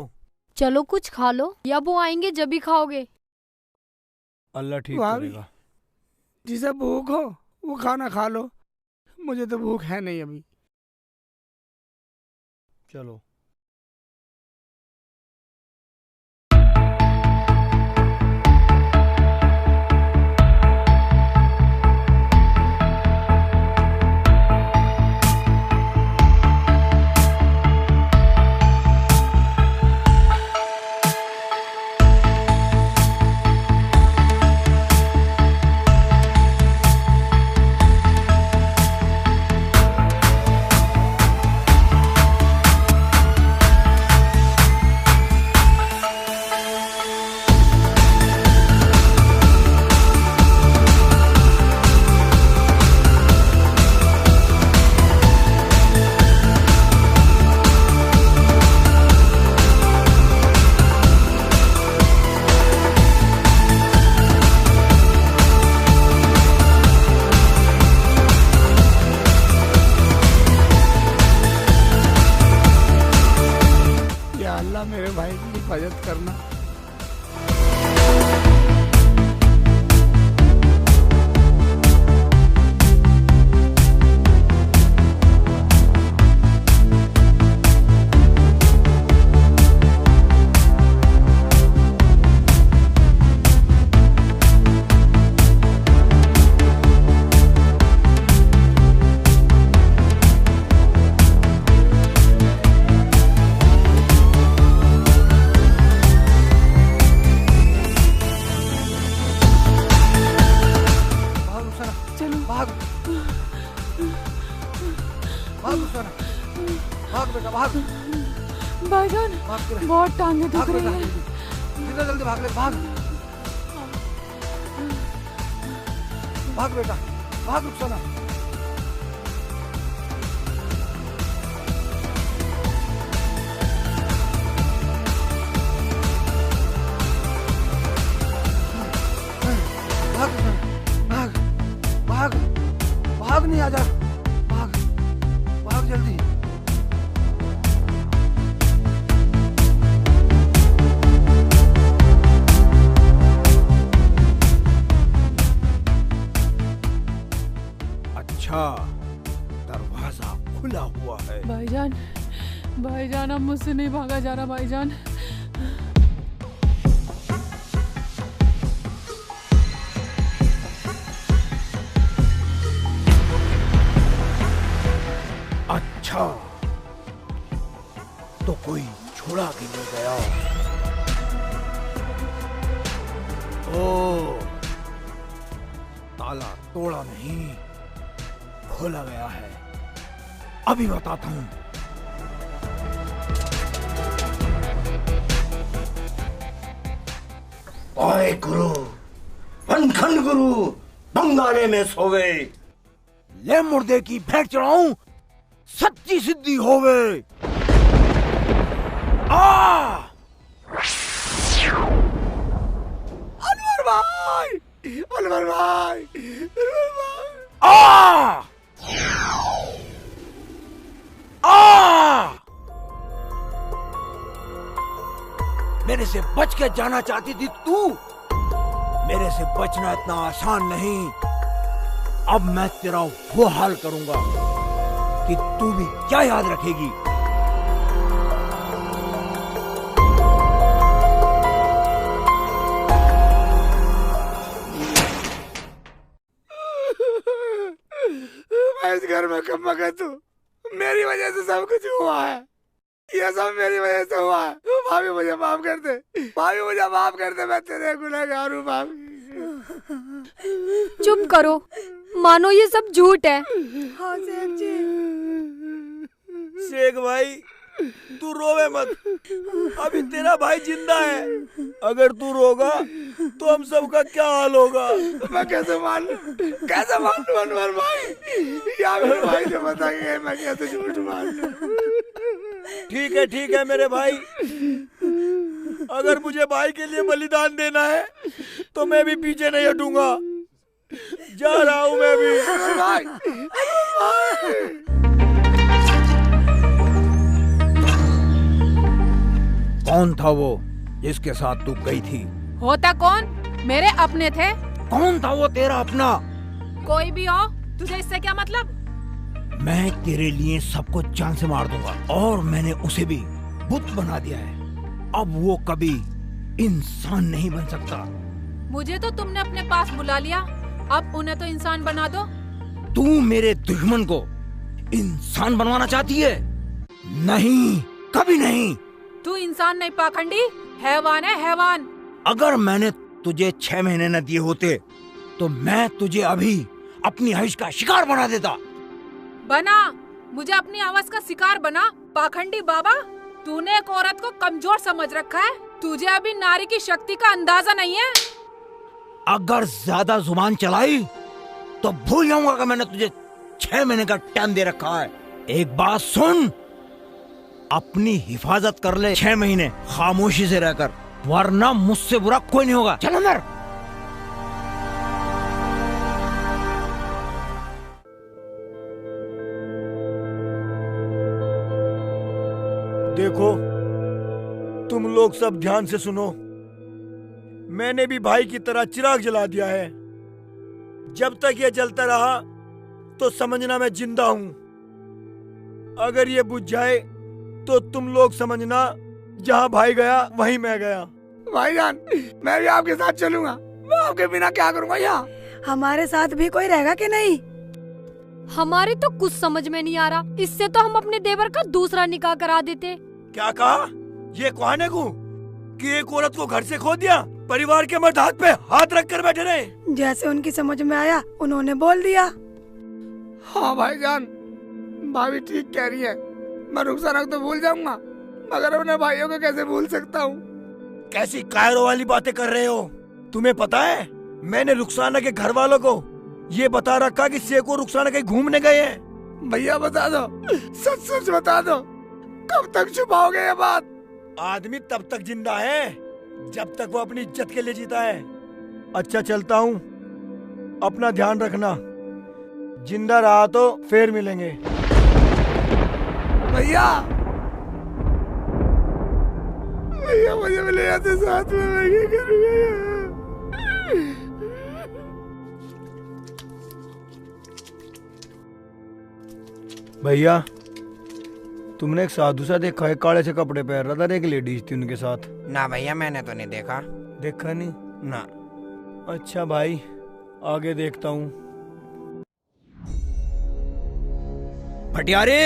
चलो कुछ खा लो, या वो आएंगे जब भी खाओगे। अल्लाह ठीक भाभी, करेगा। जिसे भूख हो वो खाना खा लो, मुझे तो भूख है नहीं अभी। चलो। या अल्लाह, मेरे भाई की हिफाजत करना। भाग रुखसाना, भाग बेटा भाग। भाईजान, बहुत टांगे दुख रही है। जितना जल्दी भाग ले, भाग भाग बेटा, भाग रुखसाना। भाग भाग भाग, नहीं आ जा, भाग भाग जल्दी। अच्छा, दरवाजा खुला हुआ है। भाईजान, भाईजान, अब मुझसे नहीं भागा जा रहा भाईजान। अच्छा, तो कोई छोड़ा के नहीं गया। ओ, ताला तोड़ा नहीं, खोला गया है। अभी बताता हूं। ओए गुरु, वनखंड गुरु, बंगाले में सोवे, ले मुर्दे की भेंट चढ़ाऊं, सच्ची सिद्धि होवे। अनवर भाई, अनवर भाई, अनवर भाई। मेरे से बच के जाना चाहती थी तू। मेरे से बचना इतना आसान नहीं। अब मैं तेरा वो हाल करूंगा कि तू भी क्या याद रखेगी। मैं इस घर में कब मगा तू, मेरी वजह से सब कुछ हुआ है। ये सब मेरी वजह से हुआ है। भाभी मुझे माफ कर दे, भाभी मुझे माफ कर दे, मैं तेरे गुनहगार हूँ भाभी। चुप करो, मानो ये सब झूठ है। हाँ शेख जी। शेख भाई, तू रोवे मत, अभी तेरा भाई जिंदा है। अगर तू रोगा तो हम सबका क्या हाल होगा। मैं कैसे मान लूं अनवर भाई, या मेरे भाई से बताएंगे, मैं कैसे झूठ मान लूं। ठीक है मेरे भाई, अगर मुझे भाई के लिए बलिदान देना है तो मैं भी पीछे नहीं हटूंगा। जा रहा हूं मैं भी। भाई, कौन था वो जिसके साथ तू गई थी? होता कौन? मेरे अपने थे। कौन था वो तेरा अपना? कोई भी हो, तुझे इससे क्या मतलब? मैं तेरे लिए सबको जान से मार दूंगा और मैंने उसे भी बुत बना दिया है। अब वो कभी इंसान नहीं बन सकता। मुझे तो तुमने अपने पास बुला लिया, अब उन्हें तो इंसान बना दो। तू मेरे दुश्मन को इंसान बनवाना चाहती है? नहीं, कभी नहीं। तू इंसान नहीं पाखंडी, हैवान है हैवान। अगर मैंने तुझे 6 महीने न दिए होते तो मैं तुझे अभी अपनी आयुष का शिकार बना देता। बना, मुझे अपनी आवाज का शिकार बना। पाखंडी बाबा, तूने एक औरत को कमजोर समझ रखा है। तुझे अभी नारी की शक्ति का अंदाजा नहीं है। अगर ज्यादा जुबान चलाई तो भूल जाऊंगा कि मैंने तुझे 6 महीने का टाइम दे रखा है। एक बात सुन, अपनी हिफाजत कर ले 6 महीने खामोशी से रहकर, वरना मुझसे बुरा कोई नहीं होगा। चल अंदर। देखो, तुम लोग सब ध्यान से सुनो। मैंने भी भाई की तरह चिराग जला दिया है। जब तक ये जलता रहा तो समझना मैं जिंदा हूं। अगर ये बुझ जाए तो तुम लोग समझना जहां भाई गया वहीं मैं गया। भाईजान, मैं भी आपके साथ चलूंगा। मैं आपके बिना क्या करूंगा यहाँ? हमारे साथ भी कोई रहेगा कि नहीं? हमारी तो कुछ समझ में नहीं आ रहा। इससे तो हम अपने देवर का दूसरा निकाह करा देते। क्या कहा? ये कहाने को कि एक औरत को घर से खो दिया, परिवार के मर्द हाथ पे हाथ रख कर बैठे रहे। जैसे उनकी समझ में आया उन्होंने बोल दिया। हाँ भाईजान, भाभी ठीक कह रही है। मैं रुखसाना को तो भूल जाऊंगा, मगर अपने भाइयों को कैसे भूल सकता हूँ? कैसी कायरों वाली बातें कर रहे हो? तुम्हें पता है मैंने रुखसाना के घर वालों को ये बता रखा कि शेख और रुखसाना कहीं घूमने गए हैं। भैया बता दो, सच सच बता दो, कब तक छुपाओगे ये बात? आदमी तब तक जिंदा है जब तक वो अपनी इज्जत के लिए जीता है। अच्छा चलता हूँ, अपना ध्यान रखना। जिंदा रहा तो फिर मिलेंगे। भैया, भैया मुझे मिले जाते साथ में, मैं क्या करूँगा? भैया, तुमने एक साधु सा देखा है, काले से कपड़े पहन रहा था, एक लेडीज थी उनके साथ। ना भैया, मैंने तो नहीं देखा। देखा नहीं ना। अच्छा भाई, आगे देखता हूँ। भटियारी,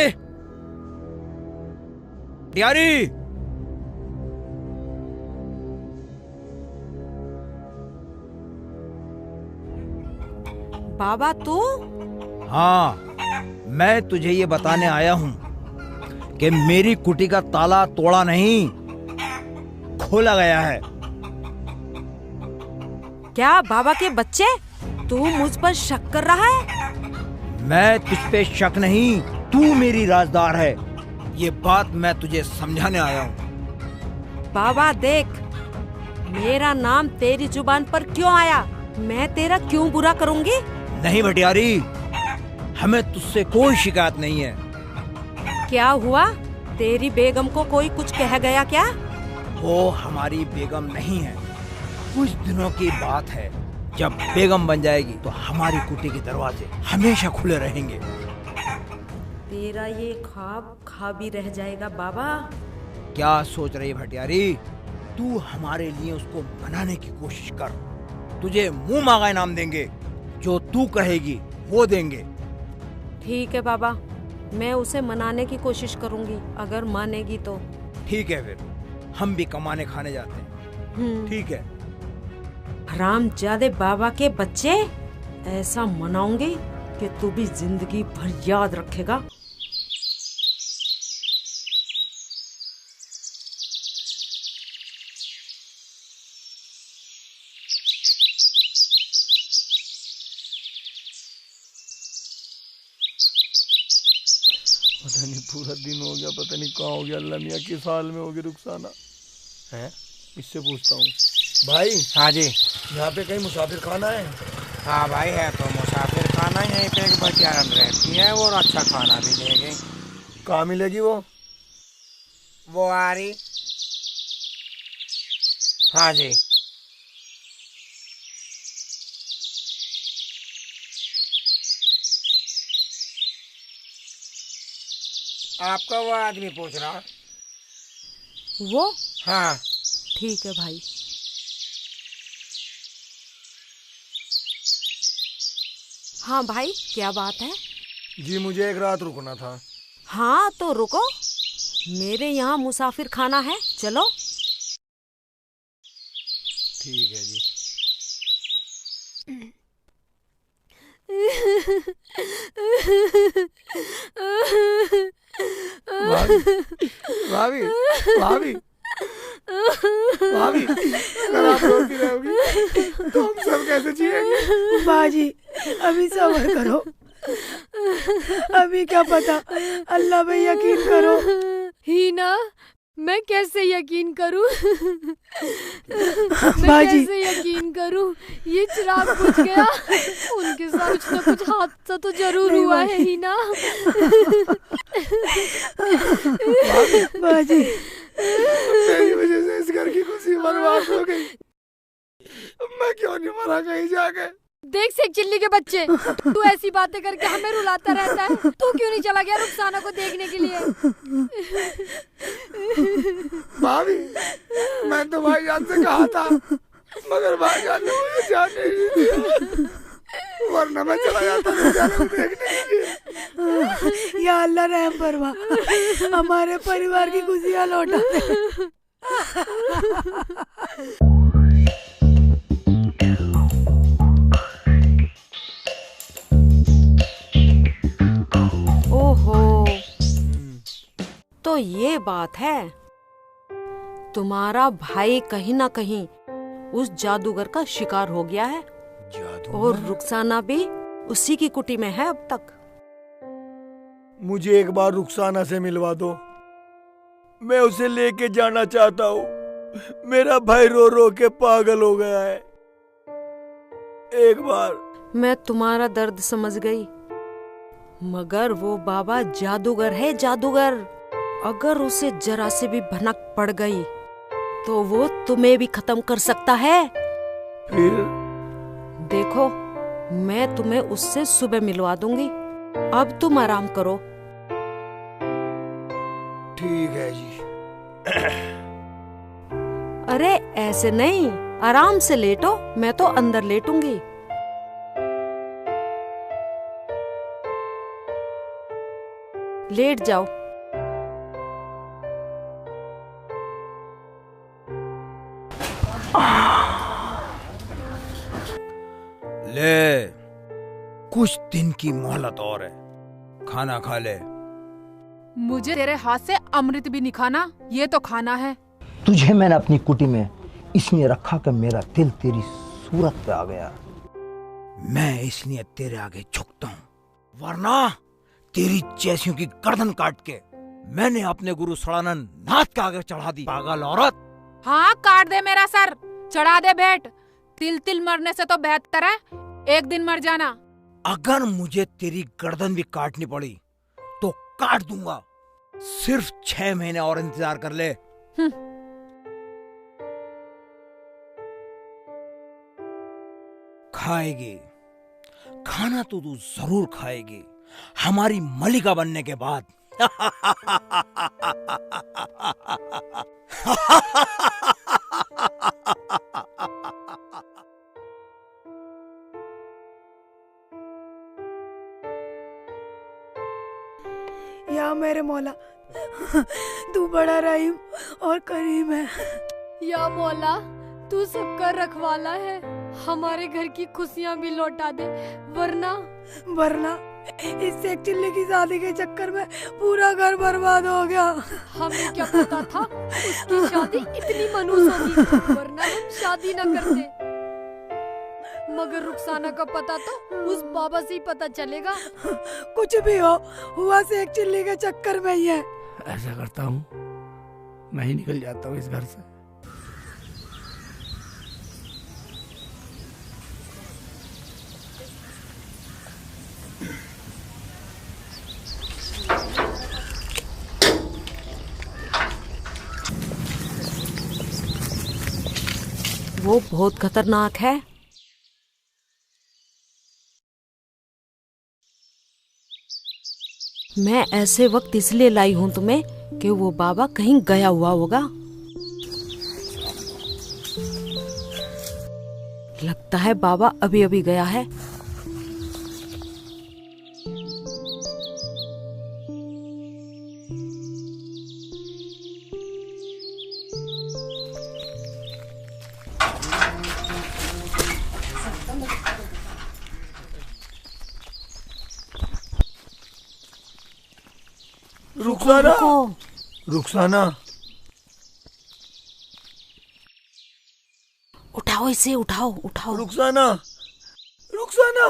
भटियारी, बाबा तू? हाँ, मैं तुझे ये बताने आया हूँ कि मेरी कुटी का ताला तोड़ा नहीं, खोला गया है। क्या बाबा के बच्चे, तू मुझ पर शक कर रहा है? मैं तुझ पे शक नहीं, तू मेरी राजदार है। ये बात मैं तुझे समझाने आया हूँ। बाबा देख, मेरा नाम तेरी जुबान पर क्यों आया? मैं तेरा क्यों बुरा करूँगी? नहीं भटियारी, हमें तुझसे कोई शिकायत नहीं है। क्या हुआ? तेरी बेगम को कोई कुछ कह गया क्या? वो हमारी बेगम नहीं है। कुछ दिनों की बात है, जब बेगम बन जाएगी तो हमारी कुटी के दरवाजे हमेशा खुले रहेंगे। तेरा ये ख्वाब ख्वाब ही रह जाएगा बाबा। क्या सोच रही भटियारी? तू हमारे लिए उसको मनाने की कोशिश कर। तुझे मुंह मांगा इनाम देंगे, जो तू कहेगी वो देंगे। ठीक है बाबा, मैं उसे मनाने की कोशिश करूंगी, अगर मानेगी तो। ठीक है, फिर हम भी कमाने खाने जाते हैं। ठीक है। हरामजादे बाबा के बच्चे, ऐसा मनाऊंगी कि तू भी जिंदगी भर याद रखेगा। पता नहीं पूरा दिन हो गया, पता नहीं कहाँ हो गया। अल्लाह मियाँ किस हाल में होगी रुखसाना है? इससे पूछता हूँ। भाई। हाँ जी। यहाँ पे कहीं मुसाफिर खाना है? हाँ भाई, है तो मुसाफिर खाना। यहीं पे एक भटियारन रहती है और अच्छा खाना भी देगी। कहाँ मिलेगी वो? वो आ रही। हाँ जी। आपका वो आदमी पूछ रहा। वो? हाँ। ठीक है भाई। हाँ भाई, क्या बात है? जी मुझे एक रात रुकना था। हाँ तो रुको, मेरे यहाँ मुसाफिर खाना है, चलो। ठीक है जी। भाभी भाभी भाभी, अगर आप रोती रहोगी तो हम सब कैसे जिएंगे? बाजी अभी सब्र करो, अभी क्या पता, अल्लाह पे यकीन करो। हीना, मैं कैसे यकीन करूं? मैं बाजी। कैसे यकीन करूं? ये चिराग बुझ गया, उनके साथ कुछ ना कुछ हादसा तो जरूर हुआ है हीना। बाजी, मेरी वजह से इस घर की खुशी बर्बाद हो गई। मैं क्यों नहीं मरा कहीं जाके? देख सेक चिल्ली के बच्चे, तू ऐसी बातें करके हमें रुलाता रहता है। तू क्यों नहीं चला गया रुखसाना को देखने के लिए? भाभी, मैं तो भाईजान से कहा था, मगर भाईजान ने मुझे जाने नहीं दिया, वरना मैं चला जाता रुखसाना को देखने के लिए। या अल्लाह रहम फरमा, हमारे परिवार की खुशियाँ लौटा दे। ओहो, तो ये बात है, तुम्हारा भाई कहीं ना कहीं उस जादूगर का शिकार हो गया है, और रुखसाना भी उसी की कुटी में है अब तक। मुझे एक बार रुखसाना से मिलवा दो, मैं उसे लेके जाना चाहता हूँ। मेरा भाई रो रो के पागल हो गया है। एक बार। मैं तुम्हारा दर्द समझ गई, मगर वो बाबा जादूगर है, जादूगर। अगर उसे जरा से भी भनक पड़ गई तो वो तुम्हें भी खत्म कर सकता है। फिर? देखो, मैं तुम्हें उससे सुबह मिलवा दूंगी, अब तुम आराम करो। ठीक है जी। अरे ऐसे नहीं, आराम से लेटो, मैं तो अंदर लेटूंगी। लेट जाओ। ले, कुछ दिन की मोहलत और है, खाना खा ले। मुझे तेरे हाथ से अमृत भी नहीं खाना, ये तो खाना है। तुझे मैंने अपनी कुटी में इसलिए रखा कि मेरा दिल तेरी सूरत पे आ गया। मैं इसलिए तेरे आगे झुकता हूँ, वरना तेरी जैसियों की गर्दन काट के मैंने अपने गुरु सड़ानंद नाथ के आगे चढ़ा दी। पागल औरत। हाँ, काट दे मेरा सर, चढ़ा दे भेंट। तिल तिल मरने से तो बेहतर है एक दिन मर जाना। अगर मुझे तेरी गर्दन भी काटनी पड़ी तो काट दूंगा, सिर्फ 6 महीने और इंतजार कर ले। खाएगी, खाना तो तू जरूर खाएगी, हमारी मलिका बनने के बाद। या मेरे मौला, तू बड़ा रहीम और करीम है। या मौला, तू सबका रखवाला है, हमारे घर की खुशियाँ भी लौटा दे, वरना इस एक चिल्ली की शादी के चक्कर में पूरा घर बर्बाद हो गया। हमें क्या पता था उसकी शादी इतनी मनहूस होगी, वरना हम शादी न करते। मगर रुखसाना का पता तो उस बाबा से ही पता चलेगा। कुछ भी हो, हुआ से एक चिल्ली के चक्कर में ही है। ऐसा करता हूँ, मैं ही निकल जाता हूँ इस घर से। वो बहुत खतरनाक है। मैं ऐसे वक्त इसलिए लाई हूँ तुम्हें कि वो बाबा कहीं गया हुआ होगा। लगता है बाबा अभी अभी गया है। रुखसाना, रुखसाना, उठाओ इसे, उठाओ उठाओ। रुखसाना, रुखसाना,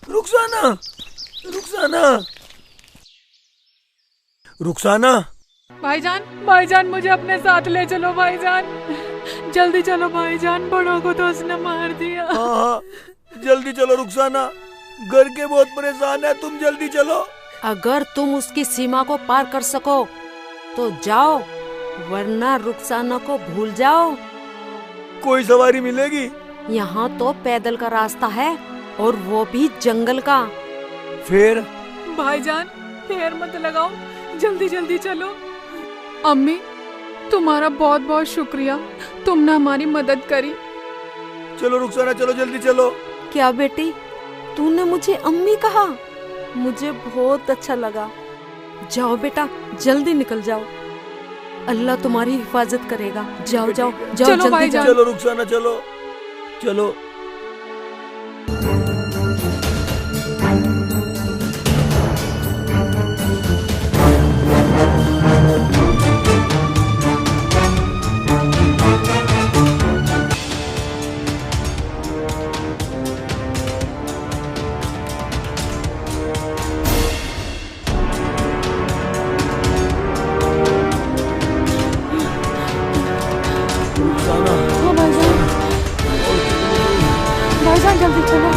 रुखसाना, रुखसाना, रुखसाना। भाईजान, भाईजान मुझे अपने साथ ले चलो भाईजान, जल्दी चलो भाईजान, बड़ों को तो उसने मार दिया। हाँ हाँ, जल्दी चलो रुखसाना, घर के बहुत परेशान है, तुम जल्दी चलो। अगर तुम उसकी सीमा को पार कर सको तो जाओ, वरना रुखसाना को भूल जाओ। कोई सवारी मिलेगी? यहाँ तो पैदल का रास्ता है, और वो भी जंगल का। फिर? भाईजान देर मत लगाओ, जल्दी जल्दी चलो। अम्मी तुम्हारा बहुत बहुत शुक्रिया, तुमने हमारी मदद करी। चलो रुखसाना, चलो जल्दी चलो। क्या बेटी, तूने मुझे अम्मी कहा? मुझे बहुत अच्छा लगा। जाओ बेटा, जल्दी निकल जाओ, अल्लाह तुम्हारी हिफाजत करेगा। जाओ जाओ जाओ, चलो जल्दी जाओ। चलो रुखसाना, चलो चलो। भाईजान जल्दी चलो।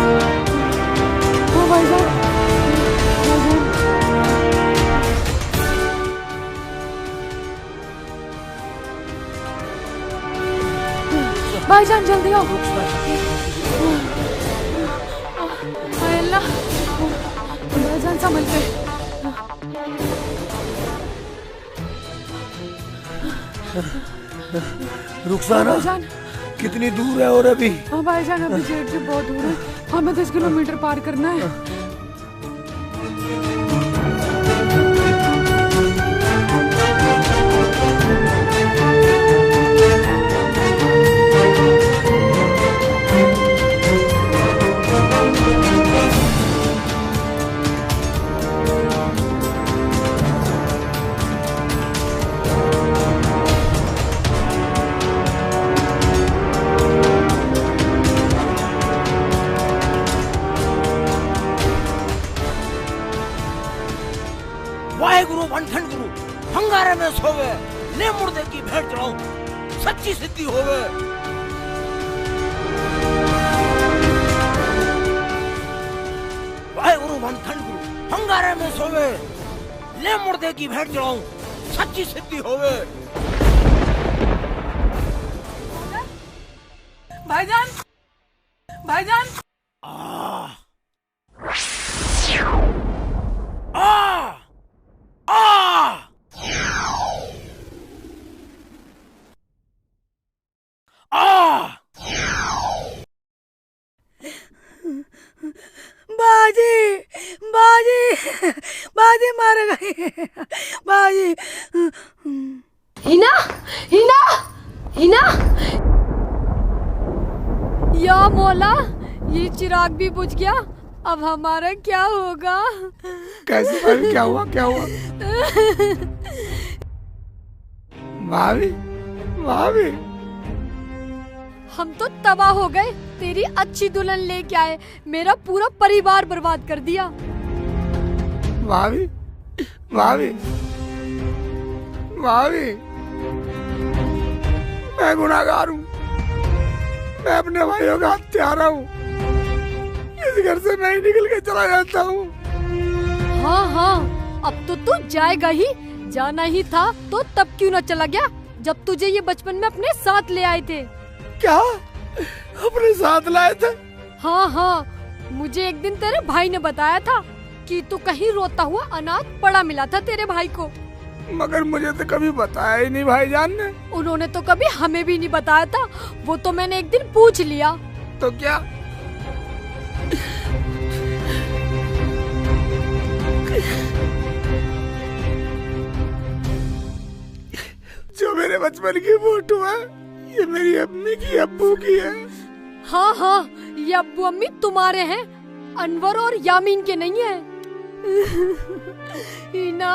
हाँ भाईजान, भाईजान जल्दी आओ। हाय अल्लाह, भाईजान संभल के। रुखसाना, कितनी दूर है और अभी? हाँ भाईजान, अभी जेट से बहुत दूर है, हमें 10 किलोमीटर पार करना है। वाहेगुरु वंठन गुरु हंगारे में सोवे, ले मुर्दे की भेंट चढ़ाऊं, सच्ची सिद्धि होवे। वाहेगुरु वंठन गुरु हंगारे में सोवे, ले मुर्दे की भेंट चढ़ाऊं, सच्ची सिद्धि होवे। भाईजान, भाईजान। बाजी, बाजी, बाजी मार गई, बाजी। हिना, हिना, हिना। या मौला, ये चिराग भी बुझ गया, अब हमारा क्या होगा? कैसे भाभी, क्या हुआ, क्या हुआ? भाभी, भाभी, हम तो तबाह हो गए, तेरी अच्छी दुल्हन लेके आए, मेरा पूरा परिवार बर्बाद कर दिया। भाभी, भाभी, भाभी, मैं गुनाहगार हूँ, मैं अपने भाइयों का हत्यारा हूँ, इस घर से मैं ही निकल के चला जाता हूँ। हाँ हाँ, अब तो तू जाएगा ही, जाना ही था तो तब क्यों न चला गया, जब तुझे ये बचपन में अपने साथ ले आए थे। क्या अपने साथ लाए थे? हाँ हाँ, मुझे एक दिन तेरे भाई ने बताया था कि तू कहीं रोता हुआ अनाथ पड़ा मिला था तेरे भाई को। मगर मुझे तो कभी बताया ही नहीं भाईजान ने। उन्होंने तो कभी हमें भी नहीं बताया था, वो तो मैंने एक दिन पूछ लिया। तो क्या? जो मेरे बचपन की फोटो है, ये मेरी अम्मी की अब्बू की है। हाँ हाँ, ये अब्बू अम्मी तुम्हारे हैं, अनवर और यामीन के नहीं है। हीना,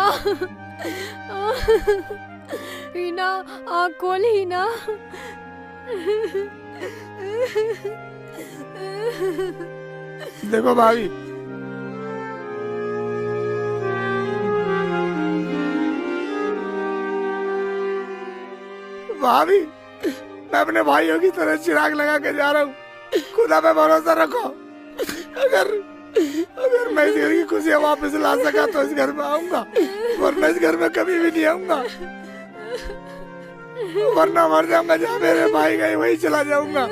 हीना आँख खोल हीना। देखो भाभी, भाभी मैं अपने भाइयों की तरह चिराग लगा के जा रहा हूँ। खुदा पे भरोसा रखो। अगर मैं इस घर की खुशियाँ वापस ला सका तो इस घर में आऊंगा, वरना इस घर में कभी भी नहीं आऊंगा। वरना मर जाऊंगा, जहाँ मेरे भाई गए वही चला जाऊंगा।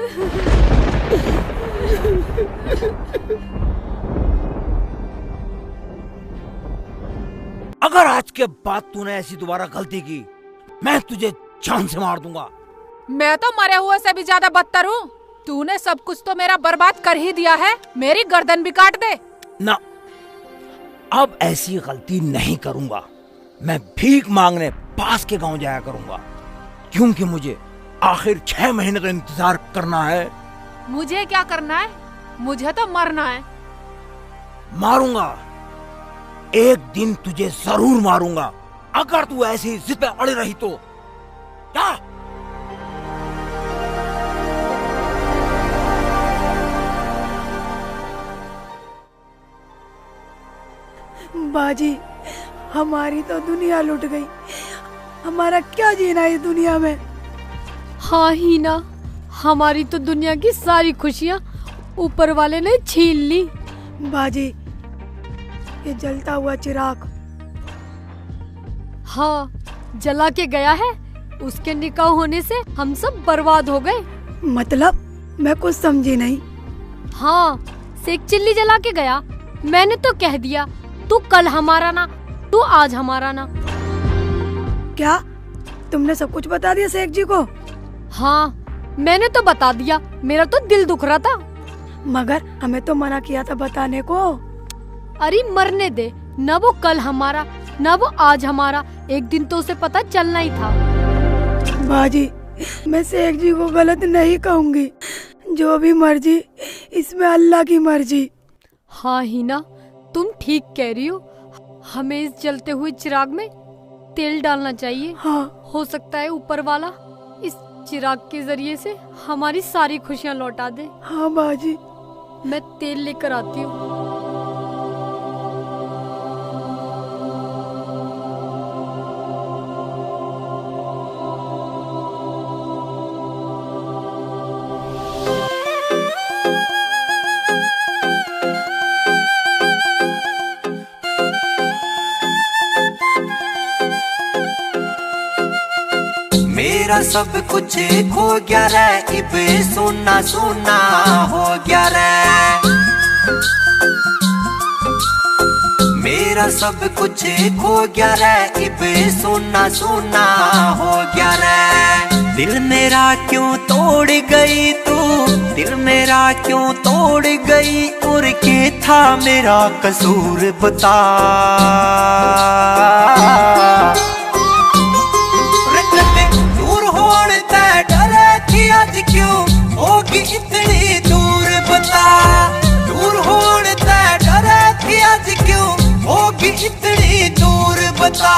अगर आज के बाद तूने ऐसी दोबारा गलती की, मैं तुझे जान से मार दूंगा। मैं तो मरे हुए से भी ज्यादा बदतर हूँ। तूने सब कुछ तो मेरा बर्बाद कर ही दिया है, मेरी गर्दन भी काट दे। ना, अब ऐसी गलती नहीं करूंगा। मैं भीख मांगने पास के गांव जाया करूंगा, क्योंकि मुझे आखिर 6 महीने तो इंतजार करना है। मुझे क्या करना है? मुझे तो मरना है। मारूंगा, एक दिन तुझे जरूर मारूंगा, अगर तू ऐसी जिद पे अड़ी रही तो। क्या? बाजी, हमारी तो दुनिया लुट गई। हमारा क्या जीना इस दुनिया में? हाँ हीना, हमारी तो दुनिया की सारी खुशियाँ ऊपर वाले ने छीन ली। बाजी, ये जलता हुआ चिराग। हाँ, जला के गया है। उसके निकाह होने से हम सब बर्बाद हो गए। मतलब? मैं कुछ समझी नहीं। हाँ, सेक चिल्ली जला के गया। मैंने तो कह दिया, तू कल हमारा ना, तू आज हमारा ना। क्या तुमने सब कुछ बता दिया शेख जी को? हाँ, मैंने तो बता दिया। मेरा तो दिल दुख रहा था। मगर हमें तो मना किया था बताने को। अरे मरने दे, न वो कल हमारा न वो आज हमारा, एक दिन तो उसे पता चलना ही था। बाजी, मैं शेख जी को गलत नहीं कहूँगी। जो भी मर्जी, इसमें अल्लाह की मर्जी। हाँ हीना, तुम ठीक कह रही हो। हमें इस जलते हुए चिराग में तेल डालना चाहिए। हाँ। हो सकता है ऊपर वाला इस चिराग के जरिए से हमारी सारी खुशियाँ लौटा दे। हाँ बाजी, मैं तेल लेकर आती हूँ। मेरा सब कुछ खो गया रे, इब सोना सोना हो गया रे। मेरा सब कुछ खो गया रे, इब सोना सोना हो गया रे। दिल मेरा क्यों तोड़ गई तू, दिल मेरा क्यों तोड़ गई, और क्या था मेरा कसूर बता। आज क्यों होगी इतनी दूर बता, दूर होने ते डरे थी, आज क्यों होगी इतनी दूर बता।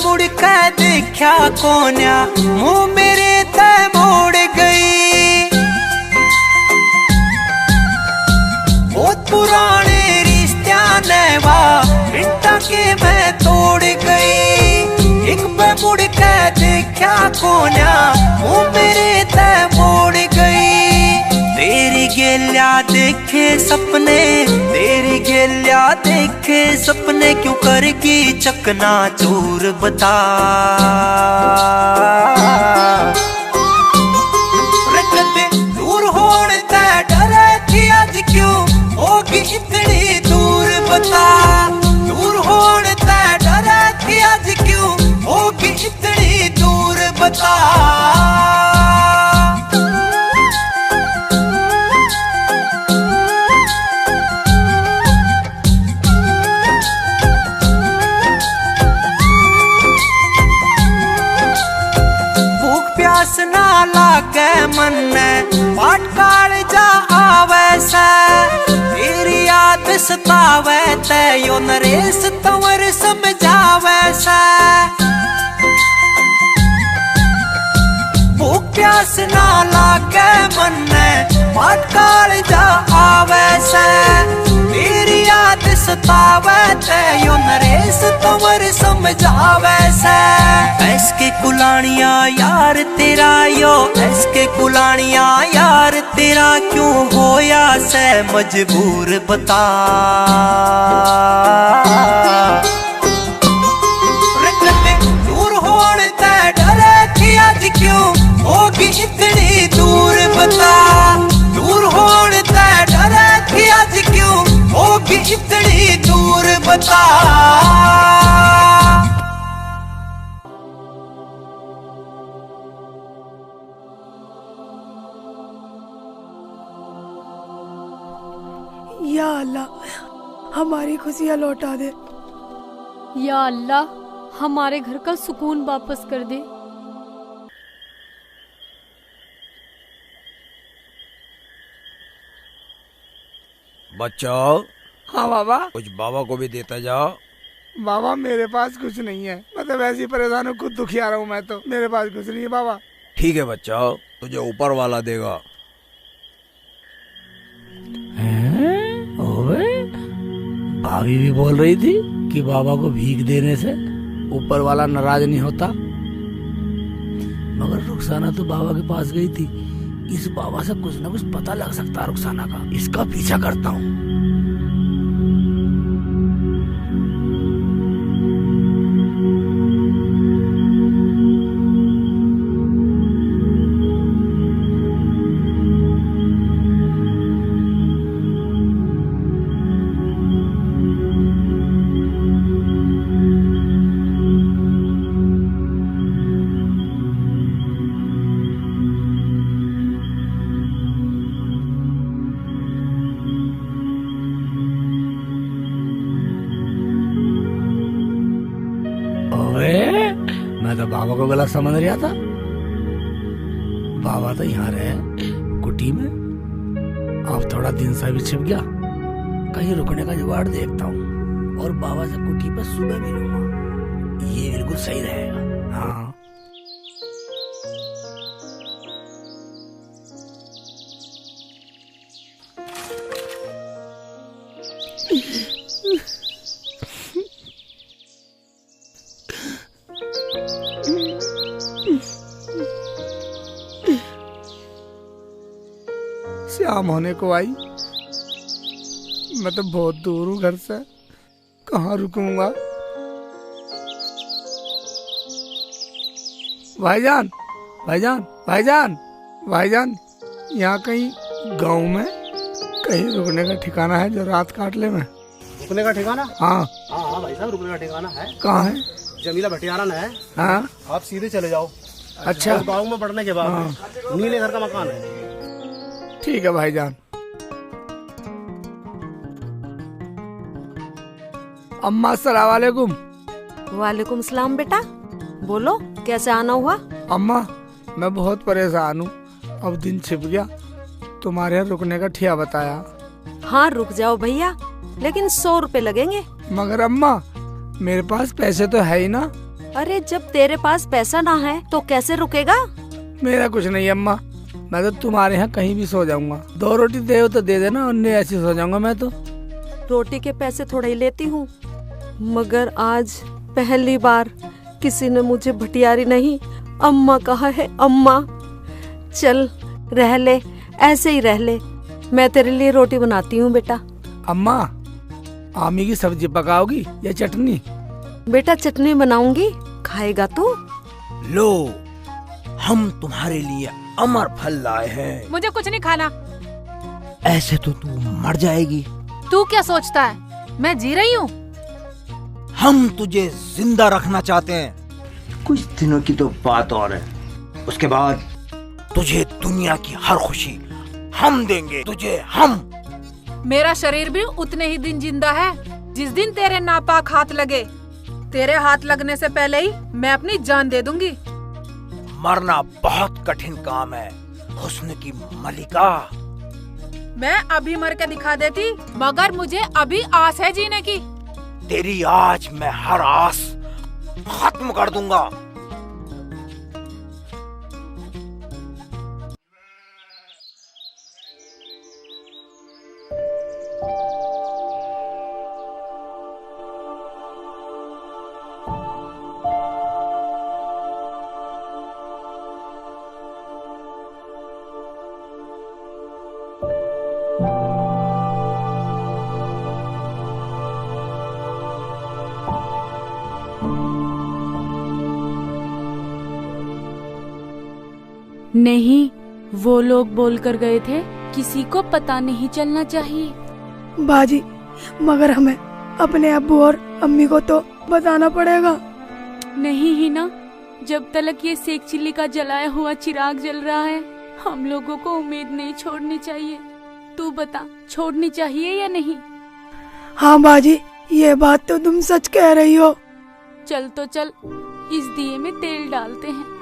मुड़ के देखा कोन्या, मुँह मेरे ते मोड़ गई। देखे सपने, तेरी गेलिया देखे सपने, क्यों करगी चकना चूर बता। कदे दूर होने ते डरे थी आज क्यों होगी इतनी दूर बता। दूर होने ते डरे थी आज क्यों होगी इतनी दूर बता। प्यास ना लागे मन पाट काल जा आवे से, तेरी याद सतावे ते यो नरेश तंवर समझावे से। भूख प्यास ना लागे मन पाट काल जा आवे से, तेरी याद सतावे ते यो नरेश तंवर समझावे से। ऐसके कुलानिया यार तेरा यो, ऐसके कुलानिया यार तेरा, क्यों होया से मजबूर बता। दूर होने ते डरे थी आज क्यों होगी इतनी दूर बता। दूर होने ते डरे थी आज क्यों होगी इतनी दूर बता। या अल्लाह हमारी खुशियाँ लौटा दे। या अल्लाह हमारे घर का सुकून वापस कर दे। बच्चों। हाँ बाबा। कुछ बाबा को भी देता जाओ। बाबा मेरे पास कुछ नहीं है, मैं तो वैसे ही परेशान हूँ, खुद दुखी आ रहा हूँ मैं तो, मेरे पास कुछ नहीं है बाबा। ठीक है बच्चा, तुझे ऊपर वाला देगा। ओए, भाभी भी बोल रही थी कि बाबा को भीख देने से ऊपर वाला नाराज नहीं होता, मगर रुखसाना तो बाबा के पास गई थी। इस बाबा से कुछ न कुछ पता लग सकता है रुखसाना का, इसका पीछा करता हूँ। मैं तो बाबा को गलत समझ रहा था, बाबा तो यहाँ रहे कुटी में। अब थोड़ा दिन सा भी छिप गया, कहीं रुकने का जुगाड़ देखता हूँ और बाबा से कुटी पर सुबह मिलूंगा, ये बिल्कुल सही रहेगा। हाँ शाम होने को आई, मैं तो बहुत दूर हूँ घर से, कहाँ रुकूंगा। भाईजान, भाईजान, भाईजान, भाईजान, यहाँ कहीं गांव में कहीं रुकने का ठिकाना है जो रात काट ले में? रुकने का ठिकाना? हाँ हाँ भाई साहब, रुकने का ठिकाना है। कहाँ है? जमीला भटियारन है। हाँ आप सीधे चले जाओ। अच्छा, गाँव में बढ़ने के बाद नीले घर का मकान है। ठीक है भाईजान। अम्मा अस्सलाम वालेकुम। वालेकुम सलाम बेटा, बोलो कैसे आना हुआ? अम्मा मैं बहुत परेशान हूँ, अब दिन छिप गया, तुम्हारे यहाँ रुकने का ठिया बताया। हाँ रुक जाओ भैया, लेकिन 100 रुपए लगेंगे। मगर अम्मा मेरे पास पैसे तो है ही ना। अरे जब तेरे पास पैसा ना है तो कैसे रुकेगा? मेरा कुछ नहीं अम्मा, मैं तो तुम्हारे यहाँ कहीं भी सो जाऊंगा। 2 रोटी दे तो दे देना, उन्हें ऐसे सो जाऊंगा मैं तो। रोटी के पैसे थोड़ा ही लेती हूँ, मगर आज पहली बार किसी ने मुझे भटियारी नहीं अम्मा कहा है। अम्मा चल रह ले, ऐसे ही रह ले, मैं तेरे लिए रोटी बनाती हूँ बेटा। अम्मा, आमी की सब्जी पकाओगी या चटनी? बेटा चटनी बनाऊंगी, खाएगा तू? लो, हम तुम्हारे लिए अमर फल लाए हैं। मुझे कुछ नहीं खाना। ऐसे तो तू मर जाएगी। तू क्या सोचता है मैं जी रही हूँ? हम तुझे जिंदा रखना चाहते हैं। कुछ दिनों की तो बात और है, उसके बाद तुझे दुनिया की हर खुशी हम देंगे तुझे, हम। मेरा शरीर भी उतने ही दिन जिंदा है जिस दिन तेरे नापाक हाथ लगे। तेरे हाथ लगने से पहले ही मैं अपनी जान दे दूंगी। मरना बहुत कठिन काम है हुस्न की मलिका। मैं अभी मर के दिखा देती, मगर मुझे अभी आस है जीने की। तेरी आज मैं हर आस खत्म कर दूंगा। नहीं, वो लोग बोल कर गए थे किसी को पता नहीं चलना चाहिए। बाजी, मगर हमें अपने अब्बू और अम्मी को तो बताना पड़ेगा। नहीं ही ना, जब तक ये सेक चिल्ली का जलाया हुआ चिराग जल रहा है, हम लोगों को उम्मीद नहीं छोड़नी चाहिए। तू बता, छोड़नी चाहिए या नहीं? हाँ बाजी, ये बात तो तुम सच कह रही हो। चल तो चल, इस दिए में तेल डालते हैं।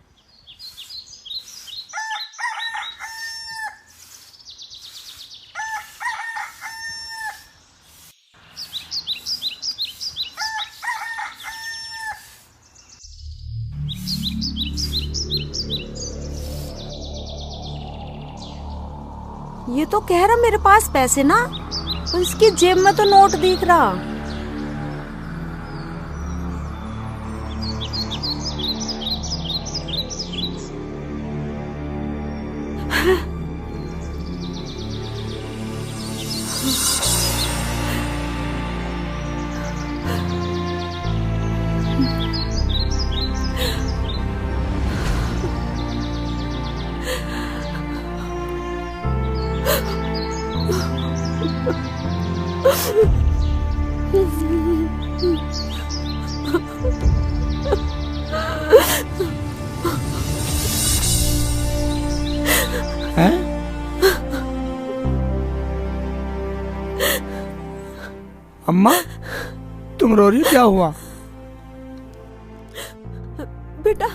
ये तो कह रहा मेरे पास पैसे ना, तो इसकी जेब में तो नोट दिख रहा। अम्मा, तुम रो रही हो, क्या हुआ? बेटा,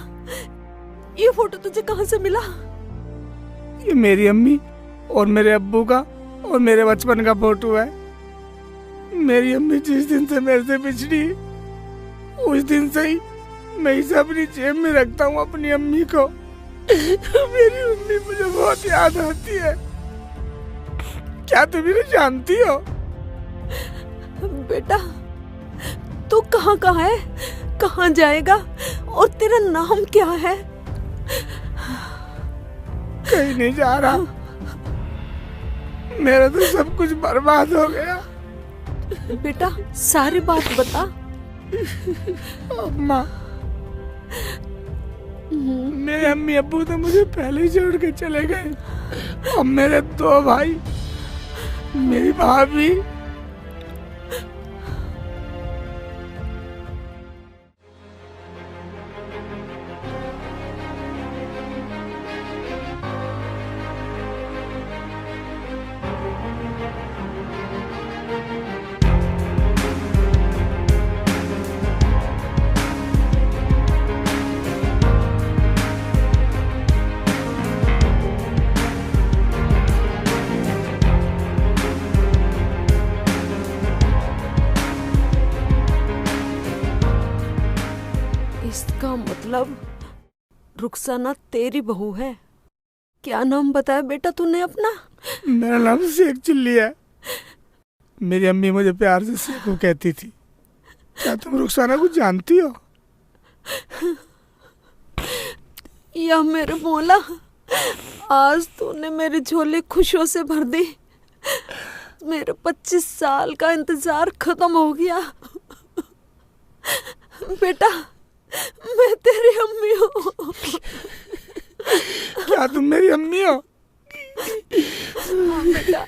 ये फोटो तुझे कहाँ से मिला? ये मेरी अम्मी और मेरे अब्बू का और मेरे बचपन का फोटो है। मेरी अम्मी जिस दिन से मेरे से बिछड़ी, उस दिन से ही मैं इसे अपनी जेब में रखता हूँ, अपनी अम्मी को। मेरी अम्मी मुझे बहुत याद आती है। क्या तुम इन्हें जानती हो? बेटा, तू कहाँ का है, कहाँ जाएगा और तेरा नाम क्या है? कहीं नहीं जा रहा, मेरा तो सब कुछ बर्बाद हो गया। बेटा, सारी बात बता। अम्मा, मेरे अम्मी अब्बू तो मुझे पहले ही छोड़ के चले गए। अब मेरे 2 भाई, मेरी भाभी। इसका मतलब रुखसाना तेरी बहू है। क्या नाम बताया बेटा तूने अपना? मेरा नाम शेख चिल्ली है। मेरी अम्मी मुझे प्यार से शेखू कहती थी। क्या तुम रुखसाना को जानती हो? या मेरे मौला, आज तूने मेरी झोली खुशियों से भर दी। मेरे 25 साल का इंतजार खत्म हो गया। बेटा, मैं तेरी अम्मी हूँ। क्या तुम मेरी अम्मी हो? हाँ बेटा।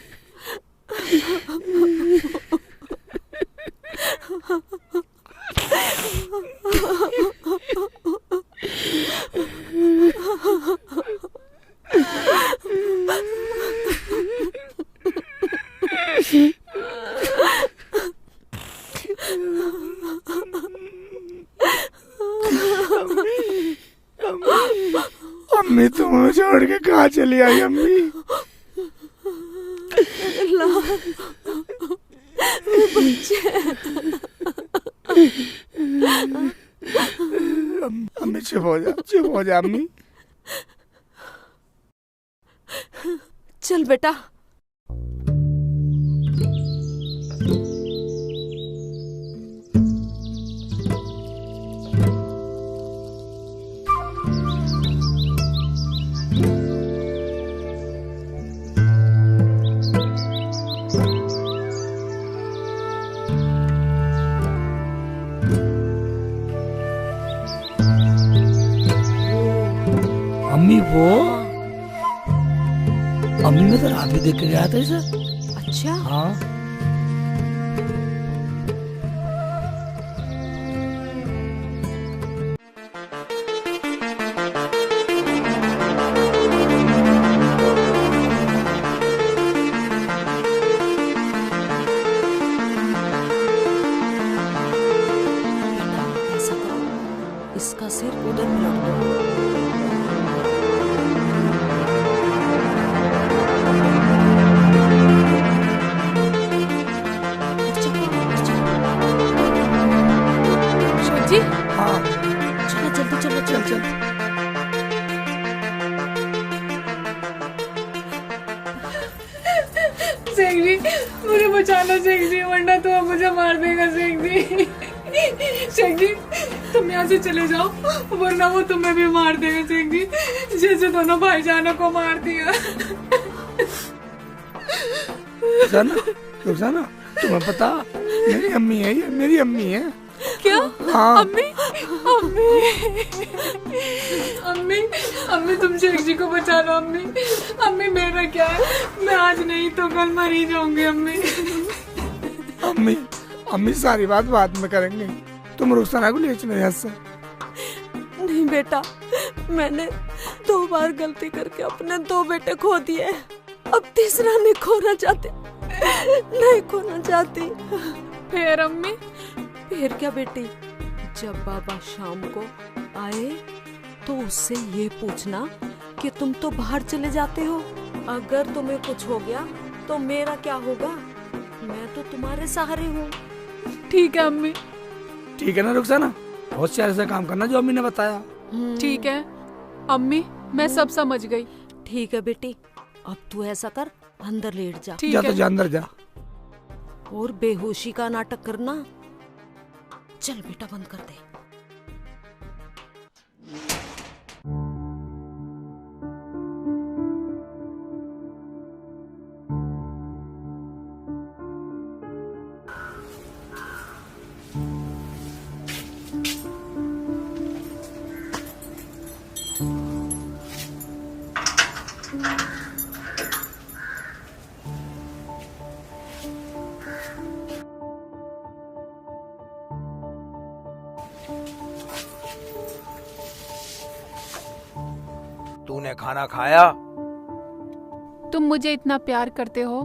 अम्मी तुम्हें छोड़ के कहाँ चली आई अम्मी? अम्मी चुप हो जा अम्मी। चल बेटा। अम्मी वो अम्मी मैं तो रात भी देख के गया था इसे। अच्छा हाँ। ऐसा करो, इसका सिर उधर पलट दो। जी हाँ चलो जल्दी चलो, चल। शेख जी मुझे बचाना शेख जी, वरना तो मुझे मार देगा शेख जी। शेख जी तुम यहाँ से चले जाओ, वरना वो तुम्हें भी मार देगा शेख जी, जैसे दोनों भाईजानों को मार दिया। रुखसाना तुम्हें पता मेरी अम्मी है, ये मेरी अम्मी है। क्या? हाँ। अम्मी अम्मी अम्मी तुम शेख जी को बचा लो अम्मी। अम्मी मेरा क्या है, मैं आज नहीं तो कल मर ही जाऊंगी अम्मी। अम्मी अम्मी सारी बात बाद में करेंगे, तुम रुखसाना को ले चले यहाँ से। नहीं बेटा, मैंने 2 बार गलती करके अपने 2 बेटे खो दिए, अब तीसरा नहीं खोना चाहती। फिर अम्मी? फिर क्या बेटी, जब बाबा शाम को आए तो उससे ये पूछना कि तुम तो बाहर चले जाते हो, अगर तुम्हें कुछ हो गया तो मेरा क्या होगा? मैं तो तुम्हारे सहारे हूँ। ठीक है अम्मी। ठीक है ना रुखसाना, होशियार से काम करना जो अम्मी ने बताया। ठीक है अम्मी, मैं सब समझ गई। ठीक है बेटी, अब तू ऐसा कर, अंदर लेट जा। जा तो जा, अंदर जा। और बेहोशी का नाटक करना। चल बेटा बंद कर दे। तूने खाना खाया? तुम मुझे इतना प्यार करते हो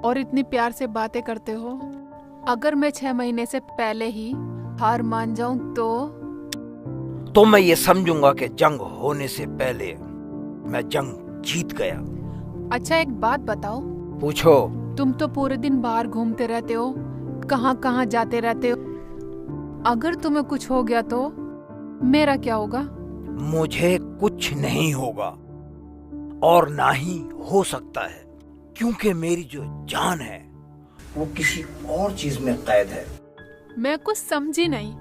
और इतनी प्यार से बातें करते हो, अगर मैं 6 महीने से पहले ही हार मान जाऊं तो मैं ये समझूंगा कि जंग होने से पहले मैं जंग जीत गया। अच्छा एक बात बताओ। पूछो। तुम तो पूरे दिन बाहर घूमते रहते हो, कहाँ कहाँ जाते रहते हो, अगर तुम्हें कुछ हो गया तो मेरा क्या होगा? मुझे कुछ नहीं होगा और ना ही हो सकता है, क्योंकि मेरी जो जान है वो किसी और चीज में कैद है। मैं कुछ समझी नहीं।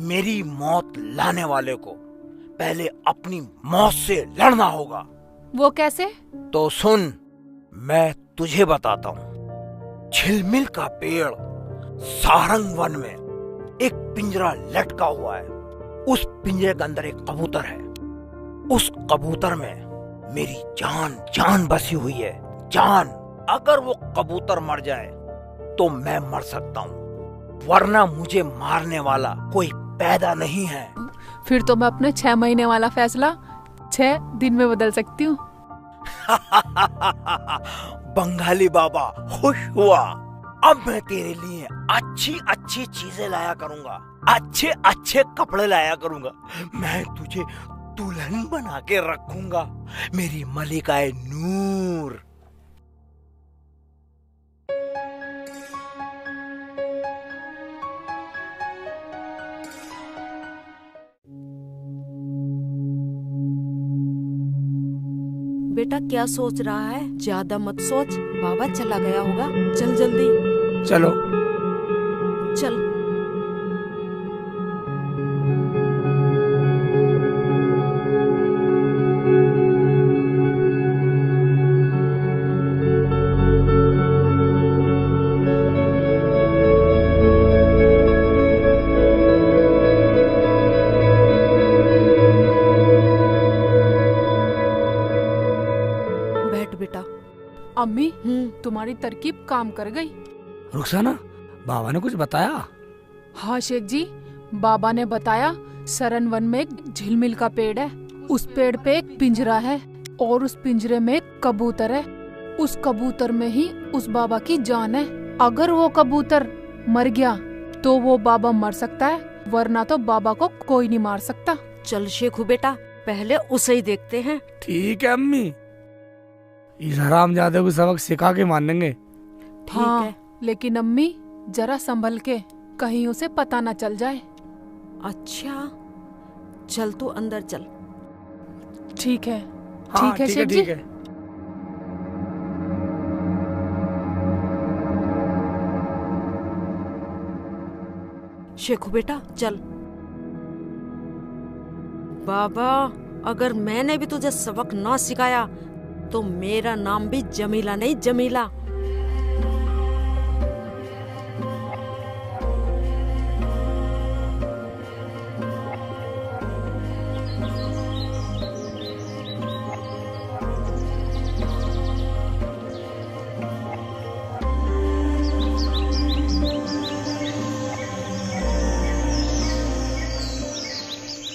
मेरी मौत लाने वाले को पहले अपनी मौत से लड़ना होगा। वो कैसे? तो सुन, मैं तुझे बताता हूँ। झिलमिल का पेड़ सारंग वन में एक पिंजरा लटका हुआ है। उस पिंजरे के अंदर एक कबूतर है। उस कबूतर में मेरी जान जान बसी हुई है, जान। अगर वो कबूतर मर जाए तो मैं मर सकता हूँ, वरना मुझे मारने वाला कोई पैदा नहीं है। फिर तो मैं अपने 6 महीने वाला फैसला 6 दिन में बदल सकती हूँ। बंगाली बाबा खुश हुआ। अब मैं तेरे लिए अच्छी अच्छी चीजें लाया करूंगा, अच्छे अच्छे कपड़े लाया करूंगा। मैं तुझे दुल्हन बना के रखूंगा, मेरी मलिकाए नूर। बेटा क्या सोच रहा है? ज्यादा मत सोच, बाबा चला गया होगा। चल जल्दी चलो। चल। अम्मी तुम्हारी तरकीब काम कर गई। रुखसाना, बाबा ने कुछ बताया? हाँ शेख जी, बाबा ने बताया सरन वन में एक झिलमिल का पेड़ है, उस पेड़ पे एक पिंजरा है और उस पिंजरे में एक कबूतर है। उस कबूतर में ही उस बाबा की जान है। अगर वो कबूतर मर गया तो वो बाबा मर सकता है, वरना तो बाबा को कोई नहीं मार सकता। चल शेखू बेटा, पहले उसे ही देखते हैं। ठीक है अम्मी, इस हरामजादे को सबक सिखा के मानेंगे। हाँ है। लेकिन अम्मी जरा संभल के, कहीं उसे पता न चल जाए। अच्छा चल तू अंदर चल। ठीक है। हाँ, ठीक है शेख जी। शेखू बेटा चल। बाबा, अगर मैंने भी तुझे सबक ना सिखाया तो मेरा नाम भी जमीला नहीं, जमीला।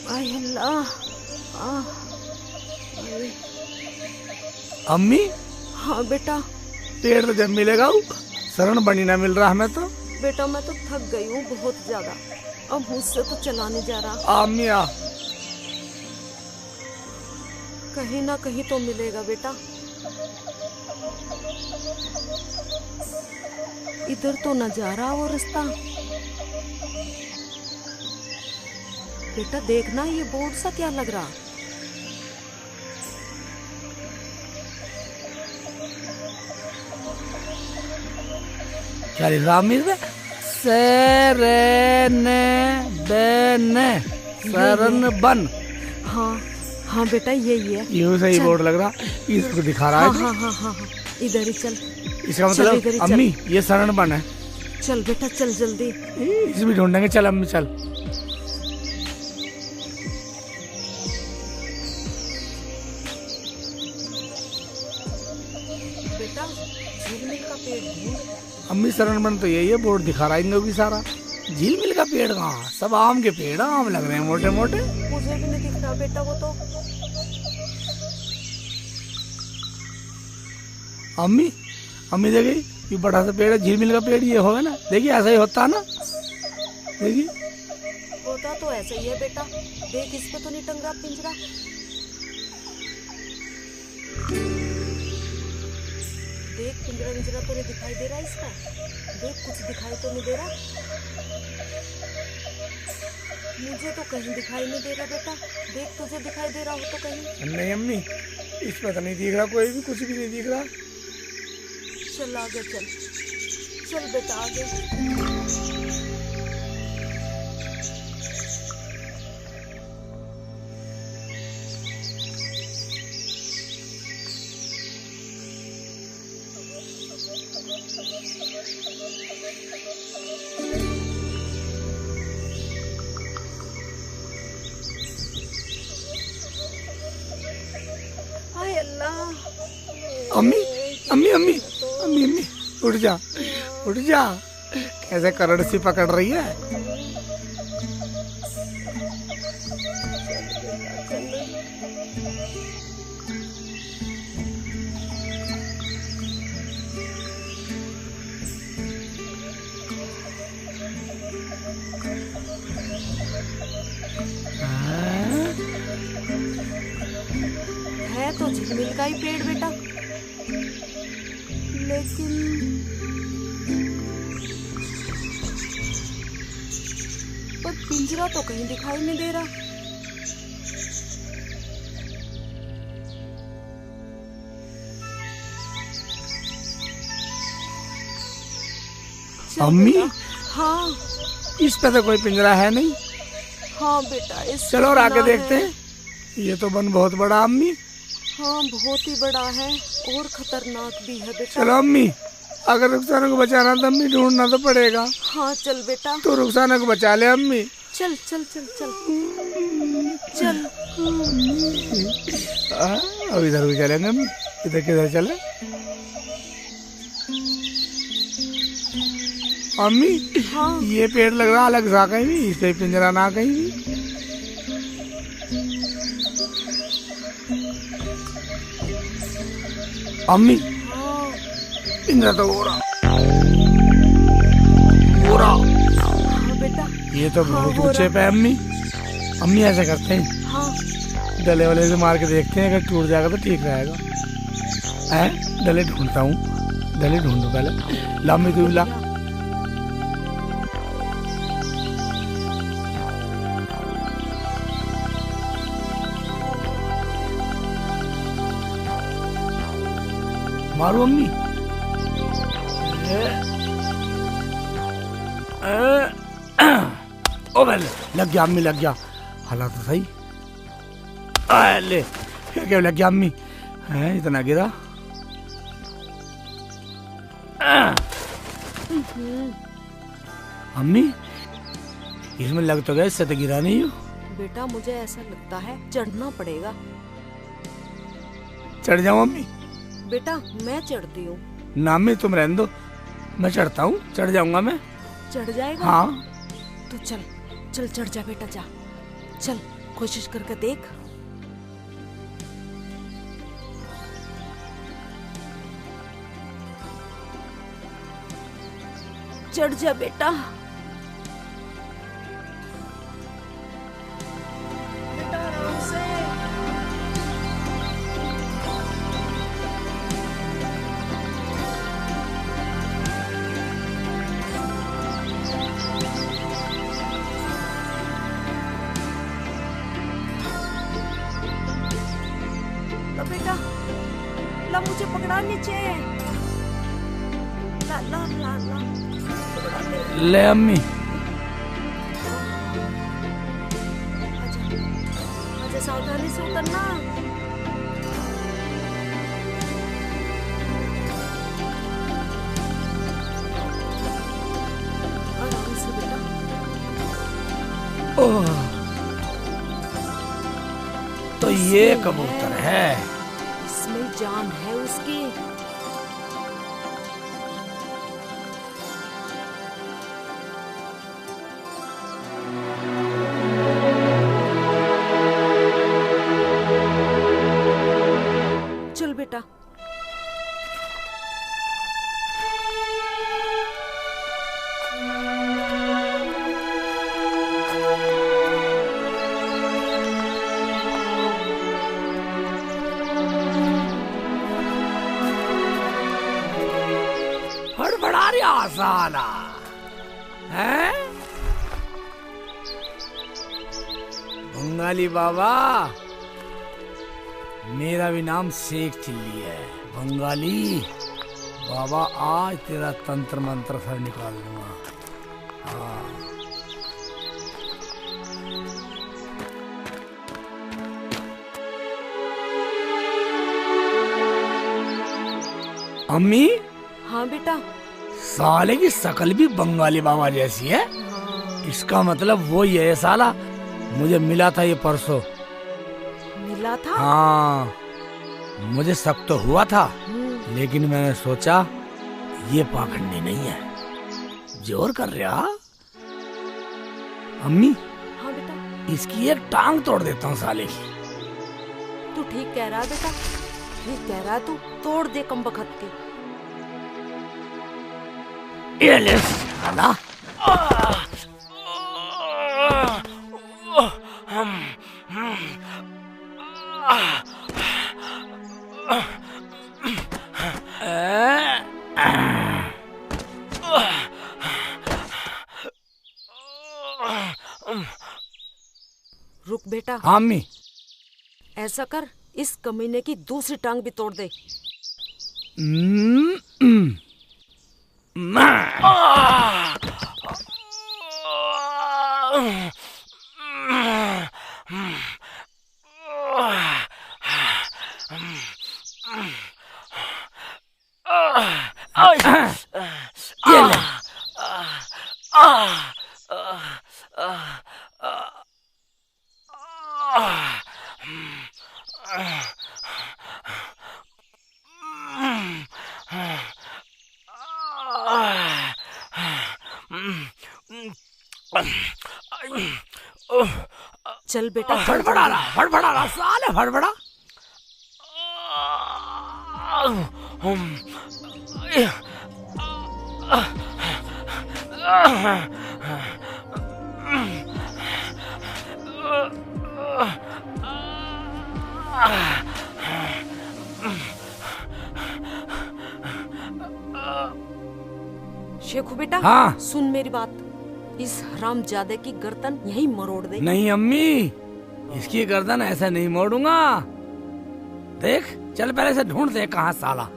आय अल्लाह। अम्मी। हाँ बेटा। पेड़ तो जब मिलेगा, शरण बनी ना मिल रहा हमें तो। बेटा मैं तो थक गई हूँ बहुत ज्यादा, अब मुझसे तो चला नहीं जा रहा। अम्मी आ। कहीं ना कहीं तो मिलेगा बेटा। इधर तो न जा रहा वो रास्ता। बेटा देखना, ये बोर्ड सा क्या लग रहा? क्या लिख रहा अम्मी? सेरेने बेने शरण बन। हाँ हाँ बेटा यही है। ये सही बोर्ड लग रहा, इसको दिखा रहा है। हाँ हाँ हाँ हाँ, इधर ही चल। इसका मतलब अम्मी ये शरण बन है। चल बेटा चल जल्दी। इसे भी ढूंढेंगे। चल अम्मी चल। बेटा झिलमिल का पेड़ ढूंढ। अम्मी शरण बन तो यही है, बोर्ड दिखा रहा है सारा। झिलमिल का पेड़ कहाँ? सब आम के पेड़, आम लग रहे हैं मोटे मोटे। मुझे भी नहीं दिख रहा बेटा वो तो। अम्मी अम्मी देखिए, ये बड़ा सा पेड़ है, झिलमिल का पेड़ ये होगा ना। देखिए ऐसा ही होता है ना, देखिए। होता तो ऐसा ही है बेटा। देख इस पे तो नहीं टंग रहा पिंजरा। देख पिंजरा विंजरा तो नहीं दिखाई दे रहा इसका। देख कुछ दिखाई तो नहीं दे रहा। मुझे तो कहीं दिखाई नहीं दे रहा बेटा। देख तुझे दिखाई दे रहा हो तो कहीं। नहीं अम्मी, इस पर तो नहीं दिख रहा, कोई भी कुछ भी नहीं दिख रहा। चल आगे चल। चल बेटा आगे। अम्मी अम्मी अम्मी अम्मी अम्मी उठ जा उठ जा। कैसे करड़ सी पकड़ रही है। है तो झिलमिल का ही पेड़ बेटा, लेकिन पर पिंजरा तो कहीं दिखाई नहीं दे रहा। अम्मी हाँ इस पे तो कोई पिंजरा है नहीं। हाँ बेटा इस चलो और आगे देखते हैं। ये तो वन बहुत बड़ा अम्मी। हाँ बहुत ही बड़ा है और खतरनाक भी है बेटा। चलो अम्मी, अगर रुखसाना को बचाना तो अम्मी ढूंढना तो पड़ेगा। हाँ चल बेटा। तो रुखसाना को बचा ले अम्मी। चल चल चल चल चल। अब इधर भी चलेंगे अम्मी। इधर किधर चले अम्मी? हाँ। ये पेड़ लग रहा अलग सा कहीं भी, इस पे पिंजरा ना कहीं भी। अम्मी पिंजरा तो हो रहा बेटा। ये तो बहुत ऊंचे पे अम्मी। अम्मी ऐसा करते हैं हाँ। डले वाले से मार के देखते हैं, अगर टूट जाएगा तो ठीक रहेगा। है डले ढूंढता हूँ, डले ढूंढू पहले। ला अम्मी तू ला। मारू अम्मी। ओ भाई लग गया अम्मी, लग गया। हालात तो सही। ले फिर क्या लग गया अम्मी? है इतना गिरा। अम्मी इसमें लग तो गया, इससे तो गिरा नहीं हो। बेटा मुझे ऐसा लगता है चढ़ना पड़ेगा। चढ़ जाऊं अम्मी? बेटा मैं चढ़ती हूँ। ना मैं तुम रहने दो, मैं चढ़ता हूँ। चढ़ जाऊंगा मैं। चढ़ जाएगा? हाँ। तो चल चल चढ़ जा बेटा, जा चल कोशिश करके देख। चढ़ जा बेटा। बेटा आराम से। बेटा ला मुझे पकड़ा नीचे। ला ला ला ला ले अम्मी। आजा सावधानी से उतरना। आराम से बेटा। ओह तो ये कबूतर है। इसमें जान है उसकी। चल बेटा। हड़बड़ा रहा साला है। बंगाली बाबा, मेरा भी नाम शेख चिल्ली है। बंगाली बाबा आज तेरा तंत्र मंत्र सर निकाल दूंगा। हाँ। अम्मी। हाँ बेटा। साले की शकल भी बंगाली बाबा जैसी है। इसका मतलब वो ये है साला, मुझे मिला था ये परसों। मिला था? हाँ मुझे शक तो हुआ था, लेकिन मैंने सोचा ये पाखंडी नहीं है, जोर कर रहा। अम्मी, हाँ बेटा, इसकी एक टांग तोड़ देता हूँ साले की। तू ठीक कह रहा है बेटा, ठीक कह रहा है तू, तोड़ दे कमबख्त की। ये ले साला। रुक बेटा। हाँ अम्मी। ऐसा कर, इस कमीने की दूसरी टांग भी तोड़ दे। ये ले। चल बेटा, फड़फड़ा रहा साले, फड़फड़ा। शेखू बेटा, हाँ? सुन मेरी बात, इस हरामजादे की गर्दन यहीं मरोड़ दे। नहीं अम्मी, इसकी गर्दन ऐसे नहीं मोड़ूंगा। देख, चल पहले से ढूंढ दे कहाँ साला।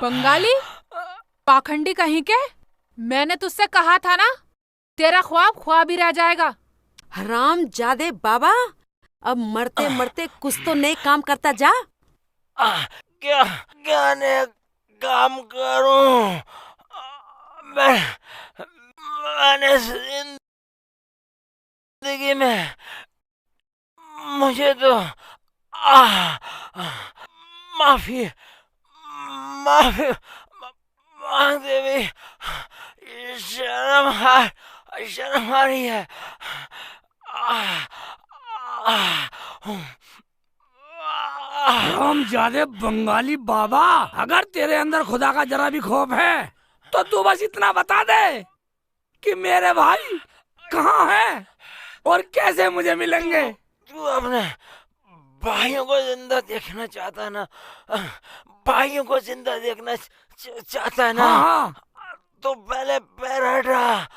बंगाली पाखंडी कहीं के, मैंने तुझसे कहा था ना, तेरा ख्वाब ख्वाब ही रह जाएगा। हरामजादे बाबा, अब मरते मरते कुछ तो नए काम करता जा। क्या नए काम करूं? मैंने जिंदगी में मुझे तो माफी मांगते भी शर्म आ रही है। हरामजादे बंगाली बाबा, अगर तेरे अंदर खुदा का जरा भी खौफ है तो तू बस इतना बता दे कि मेरे भाई कहाँ हैं और कैसे मुझे मिलेंगे। तू अपने भाइयों को जिंदा देखना चाहता है ना? भाइयों को जिंदा देखना चाहता है ना? हाँ। तो पहले पैर हटा।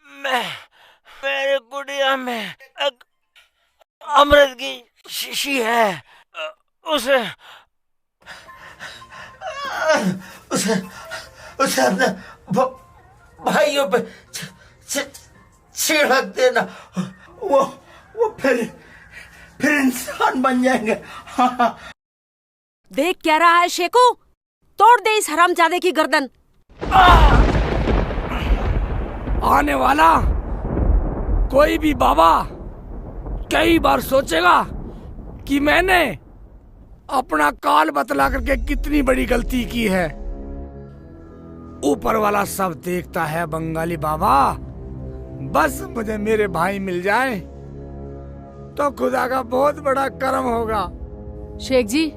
मेरे कुटिया में एक अमृत की शीशी है, उसे अपने भाइयों पे छिड़क देना, वो फिर इंसान बन जाएंगे। देख क्या रहा है शेखू, तोड़ दे इस हरामजादे की गर्दन। आने वाला कोई भी बाबा कई बार सोचेगा कि मैंने अपना काल बतला करके कितनी बड़ी गलती की है। ऊपर वाला सब देखता है बंगाली बाबा, बस मुझे मेरे भाई मिल जाए तो खुदा का बहुत बड़ा करम होगा। शेख जी,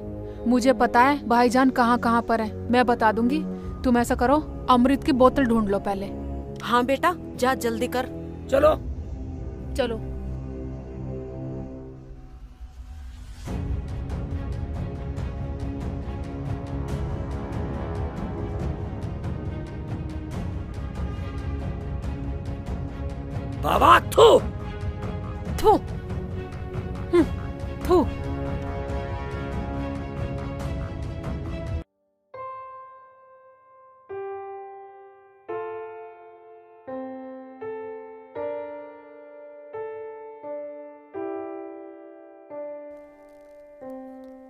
मुझे पता है भाईजान कहाँ कहाँ पर है, मैं बता दूंगी। तुम ऐसा करो, अमृत की बोतल ढूंढ लो पहले। हाँ बेटा, जा जल्दी कर। चलो चलो। बाबा थू थू थू।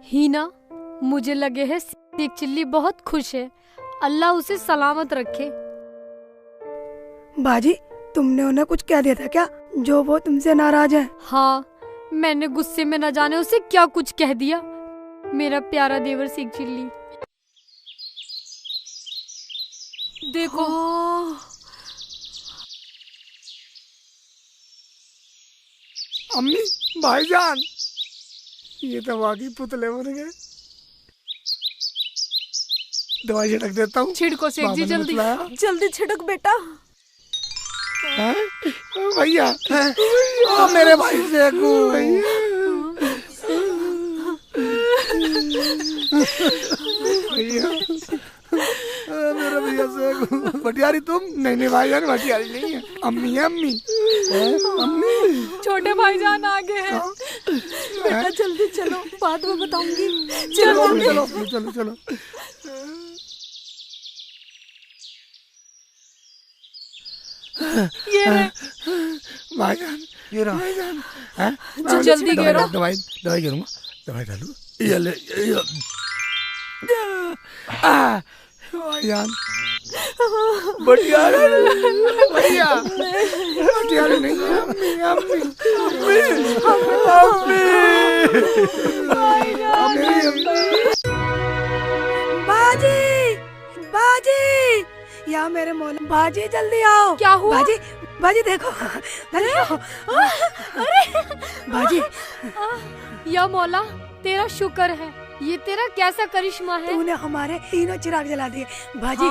हीना, मुझे लगे है शेख चिल्ली बहुत खुश है। अल्लाह उसे सलामत रखे। बाजी, तुमने उन्हें कुछ कह दिया था क्या जो वो तुमसे नाराज है? हाँ, मैंने गुस्से में न जाने उसे क्या कुछ कह दिया। मेरा प्यारा देवर शेख चिल्ली, देखो अम्मी, भाईजान, ये तो वाकई पुतले बन गए। दवाई छिड़क देता हूँ। छिड़को शेख जी, जल्दी जल्दी छिड़क बेटा। भैया, मेरे भाई शेखू, भैया, मेरा भैया शेखू। भटियारी तुम? नहीं भाईजान, भटियारी नहीं है, अम्मी है। अम्मी, छोटे भाईजान आ गए हैं। बेटा जल्दी चलो, बाद में बताऊंगी। चलो। ये भाईजान, ये रहा भाईजान। जल्दी गिरो। दवाई गिरूंगा, दवाई डालू। ये ले भाईजान, बढ़िया नहीं, अम्मी। बाजी, या मेरे मोले, बाजी जल्दी आओ। क्या हुआ? बाजी देखो। अरे बाजी, या मौला, तेरा शुक्र है। ये तेरा कैसा करिश्मा है। तूने हमारे तीनों चिराग जला दिए। बाजी,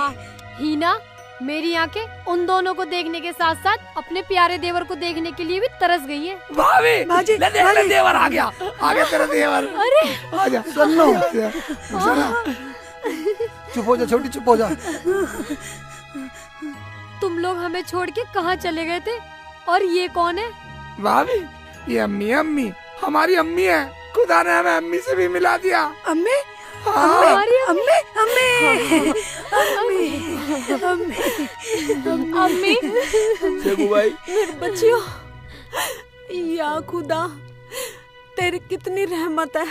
हीना, मेरी आंखें उन दोनों को देखने के साथ साथ अपने प्यारे देवर को देखने के लिए भी तरस गई हैं। बाजी, देवर आ गया तेरा देवर। अरे आजा, सुन लो। चुप हो जा छोटी, चुप हो जा। तुम लोग हमें छोड़ के कहाँ चले गए थे? और ये कौन है? भाभी, ये अम्मी हमारी अम्मी है। खुदा ने हमें अम्मी से भी मिला दिया। अम्मी? अम्मी, शेखू भाई, मेरे बच्चियों, या खुदा, तेरी कितनी रहमत है।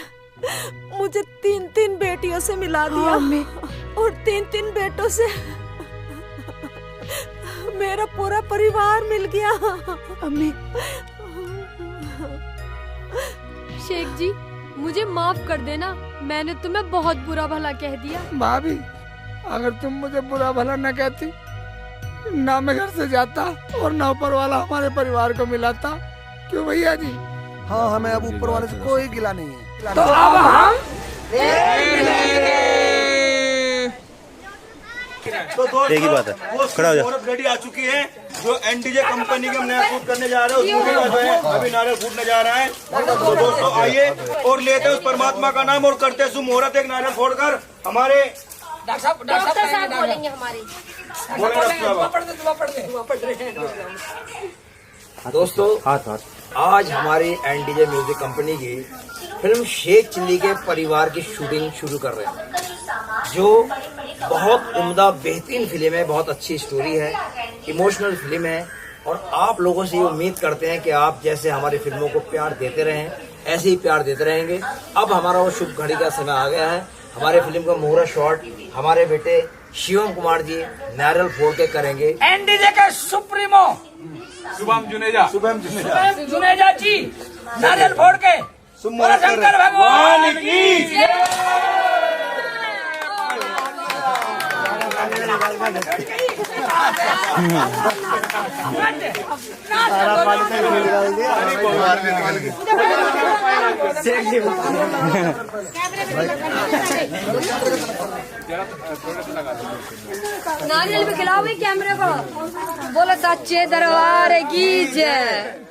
मुझे 3 बेटियों से मिला दिया। अम्मी, और 3 बेटों से मेरा पूरा परिवार मिल गया। अम्मी, शेख जी, मुझे माफ कर देना, मैंने तुम्हें बहुत बुरा भला कह दिया। भाभी, अगर तुम मुझे बुरा भला न कहती, ना मैं घर से जाता और ना ऊपर वाला हमारे परिवार को मिलाता। क्यों भैया जी? हाँ, हमें अब ऊपर वाले से कोई गिला नहीं है। तो अब हम एक ही बात है, खड़ा हो जा। औरत रेडी आ चुकी है जो एनडीजे कंपनी के हम नया शूट करने जा रहे हैं। उसमें जो है अभी नारियल फूटने जा रहा है। तो दोस्तों आइए और लेते हैं उस परमात्मा का नाम और करते हैं शुभ मुहूर्त। एक नारियल फोड़कर हमारे डॉक्टर साहब बोलेंगे हमारे। दोस्तों, आज हमारी एनडीजे म्यूजिक कंपनी की फिल्म शेख चिल्ली के परिवार की शूटिंग शुरू कर रहे हैं, जो बहुत उम्दा बेहतरीन फिल्म है। बहुत अच्छी स्टोरी है, इमोशनल फिल्म है, और आप लोगों से ये उम्मीद करते हैं कि आप जैसे हमारी फिल्मों को प्यार देते रहें, ऐसे ही प्यार देते रहेंगे। अब हमारा वो शुभ घड़ी का समय आ गया है। हमारे फिल्म का मुहूर्त शॉट हमारे बेटे शिवम कुमार जी नारियल फोड़ के करेंगे। एनडीजे के सुप्रीमो शुभम जुनेजा जी नारियल फोड़ के शंकर भगवान की नारियल भी खिलाओ कैमरे को। बोलो सच्चे दरबार की जय।